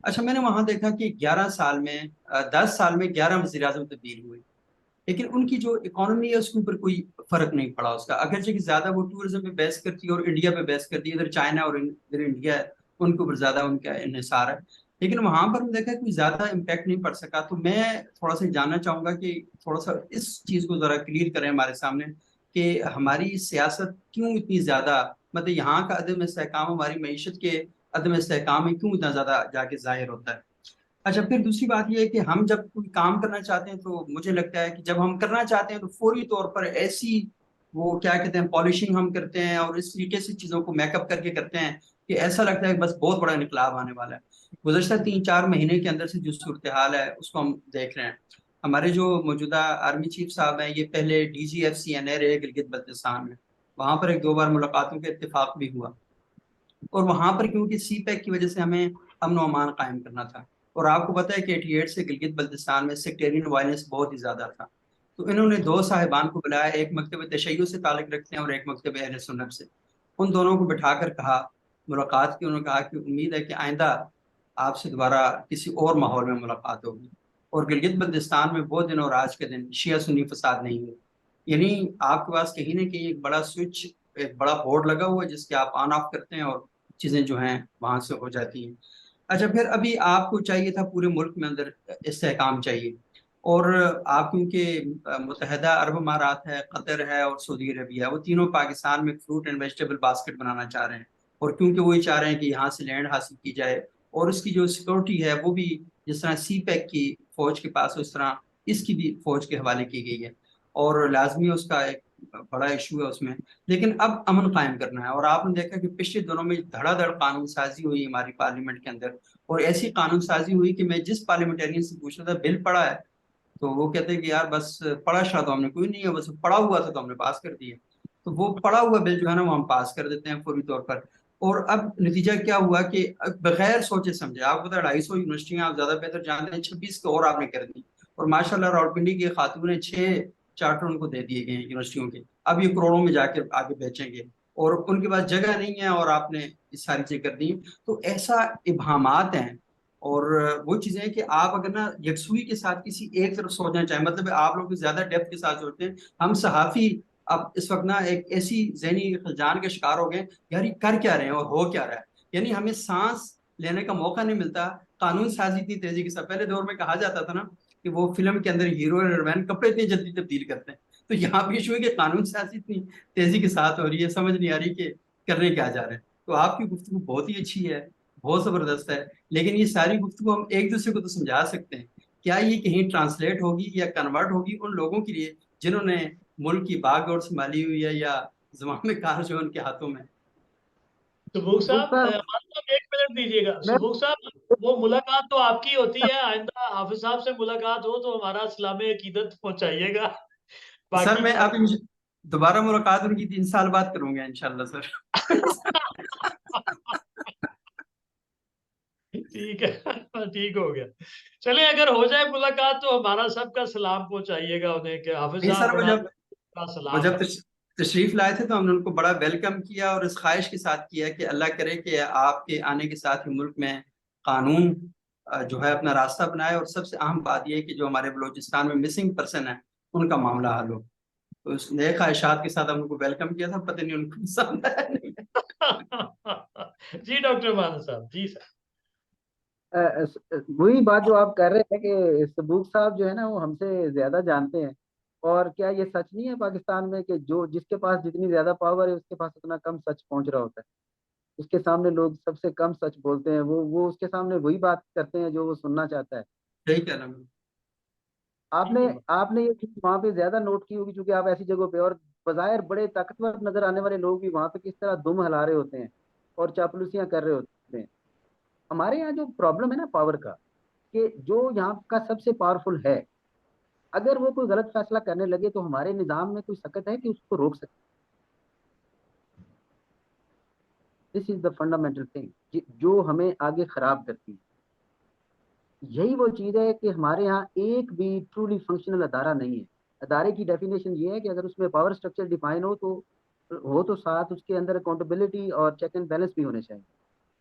अच्छा, मैंने वहां देखा कि 11 साल में 10 साल में 11 वज़ीर आज़म तब्दील हुए, लेकिन उनकी जो इकोनॉमी है उसके ऊपर कोई फर्क नहीं पड़ा उसका। अगरचे कि ज्यादा वो टूरिज्म पे बेस करती है और इंडिया पे बेस करती है, इधर चाइना और इधर इंडिया है, उनके ऊपर ज्यादा उनका इन्हिसार है, लेकिन वहां पर हम देखा कोई ज्यादा इम्पैक्ट नहीं पड़ सका। तो मैं थोड़ा सा जानना चाहूंगा कि थोड़ा सा इस चीज को जरा क्लियर करें हमारे सामने कि हमारी सियासत क्यों इतनी ज्यादा, मतलब यहाँ का अदम इस्तेहकाम हमारी मईशत के अदम इस्तेहकाम में क्यों इतना ज्यादा जाके जाहिर होता है। अच्छा, फिर दूसरी बात यह है कि हम जब कोई काम करना चाहते हैं, तो मुझे लगता है कि जब हम करना चाहते हैं तो फौरी तौर पर ऐसी वो क्या कहते हैं पॉलिशिंग हम करते हैं और इस तरीके से चीज़ों को मेकअप करके करते हैं कि ऐसा लगता है कि बस बहुत बड़ा इनकलाब आने वाला है। गुज़श्ता 3-4 महीने के अंदर से जो सूरत हाल है उसको हम देख रहे हैं। हमारे जो मौजूदा आर्मी चीफ साहब हैं, ये पहले DGFCNA रहे गिलगित बल्तिस्तान में, वहां पर 1-2 बार मुलाकातों का इत्तेफाक भी हुआ, और वहां पर क्योंकि सी पैक की वजह से हमें अमन और अमान कायम करना था। और आपको पता है कि 88 से गिलगित बल्तिस्तान में सेक्टेरियन वायलेंस बहुत ही ज्यादा था, तो इन्होंने 2 साहिबान को बुलाया, एक मकतब तशय्युद से ताल्लुक रखते हैं और एक मकतब अहले सुन्नत से। उन दोनों को बिठाकर कहा, मुलाकात की, उन्होंने कहा कि उम्मीद है कि आइंदा आपसे दोबारा किसी और माहौल में मुलाकात होगी। और गिलगित बल्तिस्तान में वो दिन और आज के दिन शिया सुन्नी फसाद नहीं हुए, यानी आपके पास कहीं ना कहीं एक बड़ा स्विच, एक बड़ा बोर्ड लगा हुआ है जिसके आप ऑन ऑफ करते हैं और चीजें जो हैं वहां से हो जाती हैं। अच्छा, फिर अभी आपको चाहिए था पूरे मुल्क में अंदर इस्तेहकाम चाहिए, और आप क्योंकि मुत्तहदा अरब अमारात है, कतर है और सऊदी अरबिया है, वो तीनों पाकिस्तान में फ्रूट एंड वेजिटेबल बास्केट बनाना चाह रहे हैं, और क्योंकि वही चाह रहे हैं कि यहाँ से लैंड हासिल की जाए, और उसकी जो सिक्योरिटी है वो भी जिस तरह सी पैक की फौज के पास हो, उस तरह इसकी भी फौज के हवाले की गई है, और लाजमी उसका एक बड़ा इशू है उसमें। लेकिन अब अमन कायम करना है, और आपने देखा कि पिछले दिनों में धड़ाधड़ कानून साजी हुई हमारी पार्लियामेंट के अंदर, और ऐसी कानून साजी हुई कि मैं जिस पार्लियामेंटेरियन से पूछ रहा था बिल पड़ा है, तो वो कहते हैं कि यार बस पढ़ा शा तो हमने कोई नहीं है, बस पढ़ा हुआ था तो हमने पास कर दिया। तो वो पढ़ा हुआ बिल जो है ना वो हम पास कर देते हैं फौरी तौर पर। और अब नतीजा क्या हुआ कि बगैर सोचे समझे, आपको पता 250 यूनिवर्सिटियां, आप ज्यादा बेहतर जानते हैं, 26 को और आपने कर दी, और माशाल्लाह रावलपिंडी की खातून ने 6 चार्टर उनको दे दिए गए हैं यूनिवर्सिटियों के, अब ये करोड़ों में जाके आगे बेचेंगे, और उनके पास जगह नहीं है और आपने ये सारी चीजें कर दी। तो ऐसा इबामात हैं, और वो चीजें हैं कि आप अगर ना यकसुई के साथ किसी एक तरफ सोचना चाहें, मतलब आप लोग ज्यादा डेप्थ के साथ सोचते हैं, हम सहाफी अब इस वक्त ना एक ऐसी जहनी खलजान के शिकार हो गए, यार ये कर क्या रहे हैं और हो क्या रहा है, यानी हमें सांस लेने का मौका नहीं मिलता। कानून साजी इतनी तेजी के साथ, पहले दौर में कहा जाता था ना कि वो फिल्म के अंदर हीरो और हीरोइन कपड़े इतनी जल्दी तब्दील करते हैं, तो यहाँ भी इशू है कि कानून साजी इतनी तेजी के साथ हो रही है, समझ नहीं आ रही कि करने क्या जा रहे हैं। तो आपकी गुफ्तगू बहुत ही अच्छी है, बहुत जबरदस्त है, लेकिन ये सारी गुफ्तगू हम एक दूसरे को तो समझा सकते हैं, क्या ये कहीं ट्रांसलेट होगी या कन्वर्ट होगी उन लोगों के लिए जिन्होंने मुल्क की बागडोर संभाली हुई है, या ज़माम कार जो है उनके हाथों में। सुबुक तो साहब, सर मान साहब 1 मिनट दीजिएगा। मैं सुबुक साहब, वो मुलाकात तो आपकी होती है, आइंदा हाफिज साहब से मुलाकात हो तो हमारा सलाम अकीदत पहुंचाइएगा। सर बाकी मैं अब दोबारा मुलाकात उनकी 3 साल बाद करूंगा इंशाल्लाह सर। ठीक है, ठीक हो गया। चलिए, अगर हो जाए मुलाकात तो हमारा सबका सलाम पहुंचाइएगा उन्हें कि हाफिज नहीं साहब सर, बड़ा का वो सलाम जब है। तशरीफ लाए थे तो हमने उनको बड़ा वेलकम किया, और इस ख्वाहिश के साथ किया कि अल्लाह करे कि आपके आने के साथ ही मुल्क में कानून जो है अपना रास्ता बनाए, और सबसे अहम बात यह है कि जो हमारे बलूचिस्तान में मिसिंग पर्सन है उनका मामला हल हो। तो उस नए ख्वाहिशात के साथ हम उनको वेलकम किया था, पता नहीं उनको पसंद आया नहीं। जी डॉक्टर मान साहब, जी सर। वही बात जो आप कर रहे थे कि सबूक साहब जो है ना वो हमसे ज्यादा जानते हैं। और क्या ये सच नहीं है पाकिस्तान में कि जो जिसके पास जितनी ज्यादा पावर है उसके पास उतना कम सच पहुंच रहा होता है? उसके सामने लोग सबसे कम सच बोलते हैं, वो उसके सामने वही बात करते हैं जो वो सुनना चाहता है। सही कह रहा हूँ। आपने आपने ये चीज वहां पे ज्यादा नोट की होगी क्योंकि आप ऐसी जगहों पे, और बाज़ाहिर बड़े ताकतवर नजर आने वाले लोग भी वहां पे किस तरह दुम हिला रहे होते हैं और चापलूसियां कर रहे होते हैं। हमारे यहाँ जो प्रॉब्लम है ना पावर का, कि जो यहाँ का सबसे पावरफुल है, अगर वो कोई गलत फैसला करने लगे तो हमारे निजाम में कोई सकत है कि उसको रोक सके? This is the fundamental thing जो हमें आगे खराब करती है। यही वो चीज है कि हमारे यहाँ एक भी ट्रूली फंक्शनल अदारा नहीं है। अदारे की डेफिनेशन ये है कि अगर उसमें पावर स्ट्रक्चर डिफाइन हो तो साथ उसके अंदर अकाउंटेबिलिटी और चेक एंड बैलेंस भी होने चाहिए।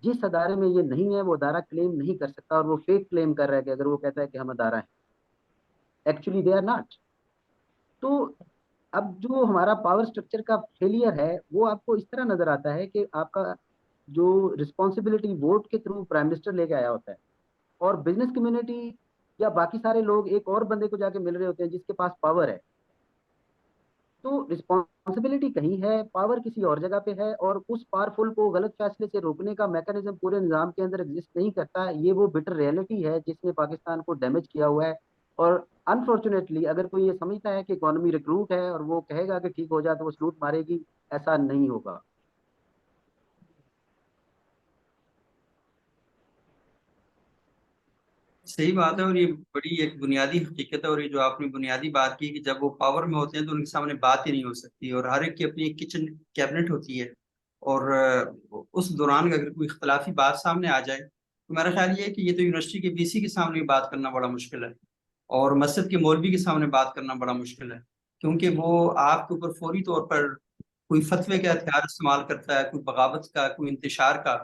जिस अदारे में ये नहीं है वो अदारा क्लेम नहीं कर सकता, और वो फेक क्लेम कर रहा है कि अगर वो कहता है कि हम अदारा हैं, एक्चुअली दे आर नॉट। तो अब जो हमारा पावर स्ट्रक्चर का फेलियर है वो आपको इस तरह नजर आता है कि आपका जो रिस्पॉन्सिबिलिटी वोट के थ्रू प्राइम मिनिस्टर लेके आया होता है, और बिजनेस कम्युनिटी या बाकी सारे लोग एक और बंदे को जाके मिल रहे होते हैं जिसके पास पावर है। तो रिस्पॉन्सिबिलिटी कहीं है, पावर किसी और जगह पे है, और उस पावरफुल को गलत फैसले से रोकने का मैकेनिज्म पूरे निजाम के अंदर एग्जिस्ट नहीं करता। ये वो बिटर रियलिटी है जिसने पाकिस्तान को डैमेज किया हुआ है। और अनफॉर्चुनेटली अगर कोई ये समझता है कि इकोनॉमी रिक्रूट है और वो कहेगा कि ठीक हो जाए तो वो सलूट मारेगी, ऐसा नहीं होगा। सही बात है, और ये बड़ी एक बुनियादी हकीकत है। और ये जो आपने बुनियादी बात की कि जब वो पावर में होते हैं तो उनके सामने बात ही नहीं हो सकती, और हर एक की अपनी एक किचन कैबिनेट होती है। और उस दौरान अगर कोई इख्तलाफी बात सामने आ जाए तो मेरा ख्याल ये है कि ये तो यूनिवर्सिटी के वीसी के सामने भी बात करना बड़ा मुश्किल है, और मस्जिद के मौलवी के सामने बात करना बड़ा मुश्किल है, क्योंकि वो आपके ऊपर फौरी तौर पर कोई फतवे का हथियार इस्तेमाल करता है, कोई बगावत का, कोई इंतशार का,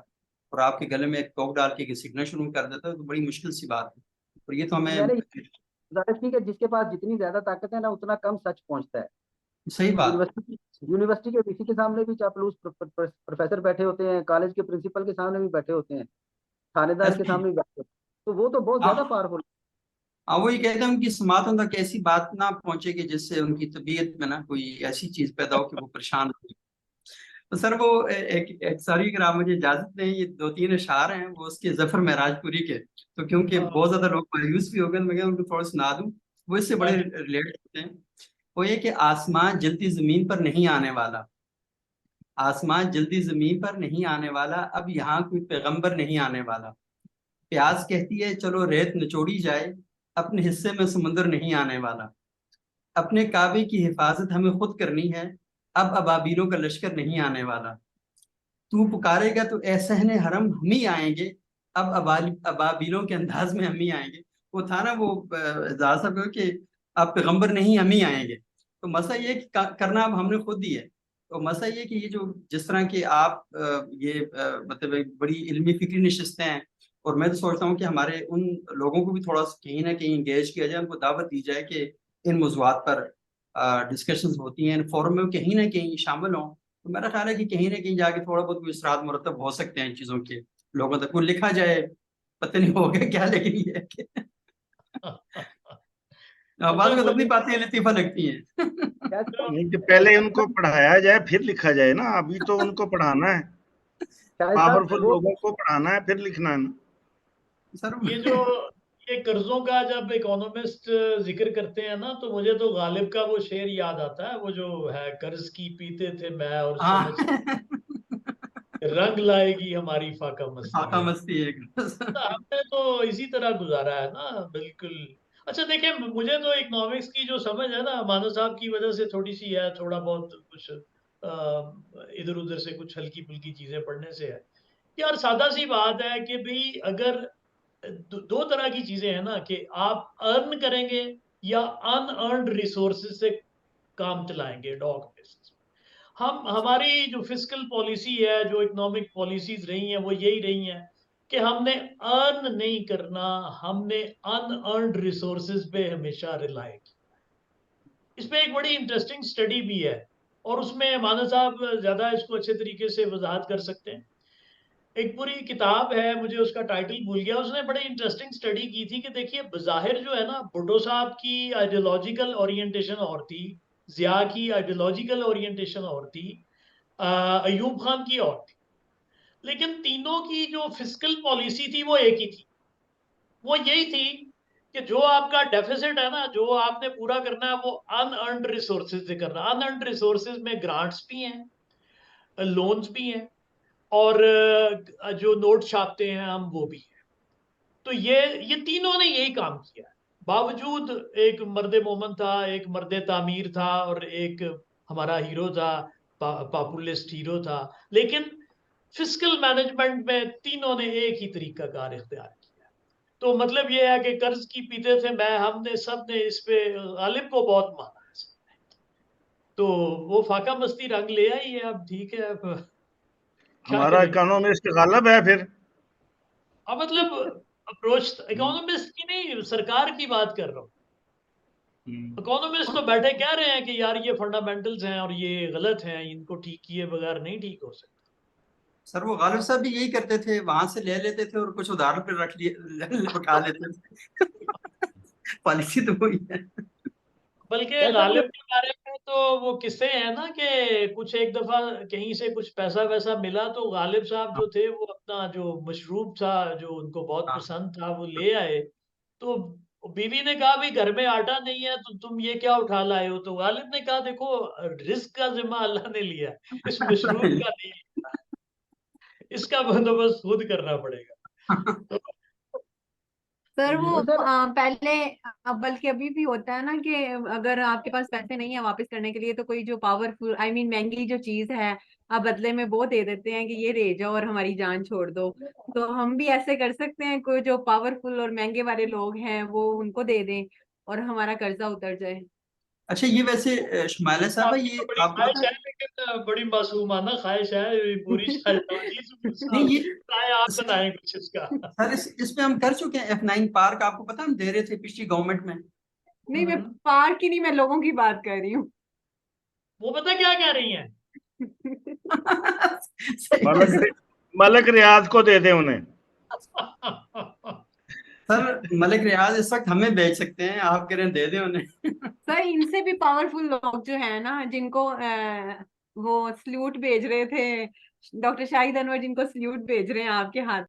और आपके गले में एक टोक डाल के सीखना शुरू कर देता है। तो बड़ी मुश्किल सी बात है, और ये तो हमें मैंने गुजारिश की कि जिसके पास जितनी ज्यादा ताकत है ना उतना कम सच पहुंचता है। सही बात। यूनिवर्सिटी के वीसी के सामने भी चापलूस प्रोफेसर बैठे होते हैं, कॉलेज के प्रिंसिपल के सामने भी बैठे होते हैं, थानेदार के ऐसे ही। सामने भी बैठे होते हैं। तो वो तो बहुत ज्यादा हाँ पावरफुल। हाँ, वो ये कहते हैं उनकी समातों तक ऐसी बात ना पहुंचे कि जिससे उनकी तबीयत में ना कोई ऐसी चीज पैदा हो कि वो परेशान हो। तो सर वो एक सारी, अगर आप मुझे इजाजत दें, ये 2-3 अशार हैं वो उसके जफर महराजपुरी के, तो क्योंकि बहुत ज्यादा लोग मायूस भी हो गए, मैं उनको थोड़ा सुना दूं, वो इससे बड़े रिलेट होते हैं। वो ये कि आसमान जल्दी जमीन पर नहीं आने वाला, आसमान जल्दी जमीन पर नहीं आने वाला, अब यहाँ कोई पैगंबर नहीं आने वाला। प्यास कहती है चलो रेत निचोड़ी जाए, अपने हिस्से में समुंदर नहीं आने वाला। अपने काबे की हिफाजत हमें खुद करनी है, अब अबाबीलों का लश्कर नहीं आने वाला। तू पुकारेगा तो ए सहने हरम हम ही आएंगे, अब अबाबीलों के अंदाज में हम ही आएंगे। वो था ना वो ज़ाहिर साहब को कि अब पैगंबर नहीं हम ही आएंगे। तो मसला ये कि करना अब हमने खुद ही है। तो मसला ये कि ये जो जिस तरह के आप मतलब एक बड़ी इल्मी फिक्री नशिस्तें हैं, और मैं तो सोचता हूँ कि हमारे उन लोगों को भी थोड़ा सा कहीं ना कहीं इंगेज किया जाए, उनको दावत दी जाए कि इन मौज़ूआत पर डिस्कशंस होती हैं, इन फोरम में कहीं ना कहीं शामिल हों। तो मेरा ख्याल है कि कहीं ना कहीं जाके थोड़ा बहुत इसरात मुरतब हो सकते हैं इन चीज़ों के, लोगों तक वो लिखा जाए। पता नहीं होगा क्या, लेकिन ये है कि बाद में तो अपनी बातें लतीफ़ा लगती हैं। नहीं तो पहले उनको पढ़ाया जाए फिर लिखा जाए ना, अभी तो उनको पढ़ाना है, पावरफुल लोगों को पढ़ाना है फिर लिखना है ना। सर ये जो ये कर्जों का जब इकोनॉमिस्ट जिक्र करते हैं ना, तो मुझे तो गालिब का वो शेर याद आता है, वो जो है, कर्ज की पीते थे मैं और समझ रंग लाएगी हमारी फाका मस्ती फाका है। मस्ती है। हमने तो इसी तरह गुजारा है ना, बिल्कुल। अच्छा देखिए, मुझे तो इकोनॉमिक्स की जो समझ है ना, मानो साहब की वजह से थोड़ी सी है, थोड़ा बहुत कुछ इधर उधर से कुछ हल्की फुल्की चीजें पढ़ने से है। यार सादा सी बात है कि भाई अगर दो तरह की चीजें हैं ना, कि आप अर्न करेंगे या अनअर्नड रिसोर्सेज से काम चलाएंगे डॉग बेसिस। हम हमारी जो फिस्कल पॉलिसी है, जो इकोनॉमिक पॉलिसीज रही हैं, वो यही रही हैं कि हमने अर्न नहीं करना, हमने अनअर्नड रिसोर्सेज पे हमेशा रिलाय किया। इसमें एक बड़ी इंटरेस्टिंग स्टडी भी है, और उसमें माना साहब ज्यादा इसको अच्छे तरीके से वजाहत कर सकते हैं। एक पूरी किताब है, मुझे उसका टाइटल भूल गया, उसने बड़ी इंटरेस्टिंग स्टडी की थी कि देखिए बज़ाहिर जो है ना, भुट्टो साहब की आइडियोलॉजिकल ओरिएंटेशन और थी, जिया की आइडियोलॉजिकल ओरिएंटेशन और थी, अयूब खान की और थी। लेकिन तीनों की जो फिस्कल पॉलिसी थी वो एक ही थी। वो यही थी कि जो आपका डेफिसिट है ना, जो आपने पूरा करना है, वो अनअर्न्ड रिसोर्सेज से करना। अनअर्न्ड रिसोर्सेज में ग्रांट्स भी हैं, लोन्स भी हैं, और जो नोट छापते हैं हम वो भी है। तो ये तीनों ने यही काम किया। बावजूद एक मर्द मोमन था, एक मर्द तामीर था, और एक हमारा हीरो था, पॉपुलिस्ट हीरो था, लेकिन फिस्कल मैनेजमेंट में तीनों ने एक ही तरीका कार इख्तियार किया। तो मतलब ये है कि कर्ज की पीते थे, हमने सब ने इस पे गालिब को बहुत माना है सबने। तो वो फाका मस्ती रंग ले आई है। अब ठीक है, अब क्या हमारा करेंगे। इकोनॉमिस्ट गालिब है फिर। अब मतलब अप्रोच इकोनॉमिस्ट की नहीं, सरकार की बात कर रहा हूँ। इकोनॉमिस्ट तो बैठे कह रहे हैं कि यार ये फंडामेंटल्स हैं और ये गलत हैं, इनको ठीक किए बगैर नहीं ठीक हो सकता। सर वो गालिब साहब भी यही करते थे, वहां से ले लेते थे और कुछ उधार पे रख लिए उठा लेते थे। पॉलिसी तो वही है। बल्कि शायद साहब ये गालिब के बारे में तो वो किस्से हैं ना कि कुछ एक दफा कहीं से कुछ पैसा वैसा मिला, तो गालिब साहब जो थे वो अपना जो मशरूब था जो उनको बहुत हाँ। पसंद था वो ले आए। तो बीवी ने कहा भाई घर में आटा नहीं है तो तुम ये क्या उठा लाए हो। तो गालिब ने कहा देखो, रिस्क का जिम्मा अल्लाह ने लिया है, इस मशरूब का नहीं लिया, इसका बंदोबस्त खुद करना पड़ेगा। सर वो तो सर पहले बल्कि अभी भी होता है ना कि अगर आपके पास पैसे नहीं है वापस करने के लिए, तो कोई जो पावरफुल महंगी जो चीज है, आप बदले में वो दे देते हैं कि ये ले जाओ और हमारी जान छोड़ दो। तो हम भी ऐसे कर सकते हैं, कोई जो पावरफुल और महंगे वाले लोग हैं वो उनको दे दें और हमारा कर्जा उतर जाए। अच्छा ये वैसे शुमाइला साहबा, आपकी ये तो बड़ी आपको ख्वाहिश पता है, है? लेकिन बड़ी मासूमाना ख्वाहिश है, पूरी नहीं ये चाहे आप बनाएं कुछ इसका। सर इसमें हम कर चुके हैं F9 पार्क, आपको पता है हम दे रहे थे पिछली गवर्नमेंट में। नहीं, मैं पार्क की नहीं, मैं लोगों की बात कर रही हूँ। वो पता क्या कह रही हैं? सही है मलक मलक रियाज को दे दे उन्हें। सर, मलिक रियाज इस वक्त हमें बेच सकते हैं, आप कह रहे हैं दे दें उन्हें। सर इनसे भी पावरफुल लोग जो है ना, जिनको वो सल्यूट भेज रहे थे, डॉक्टर शाहिद अनवर जिनको सल्यूट भेज रहे हैं आपके हाथ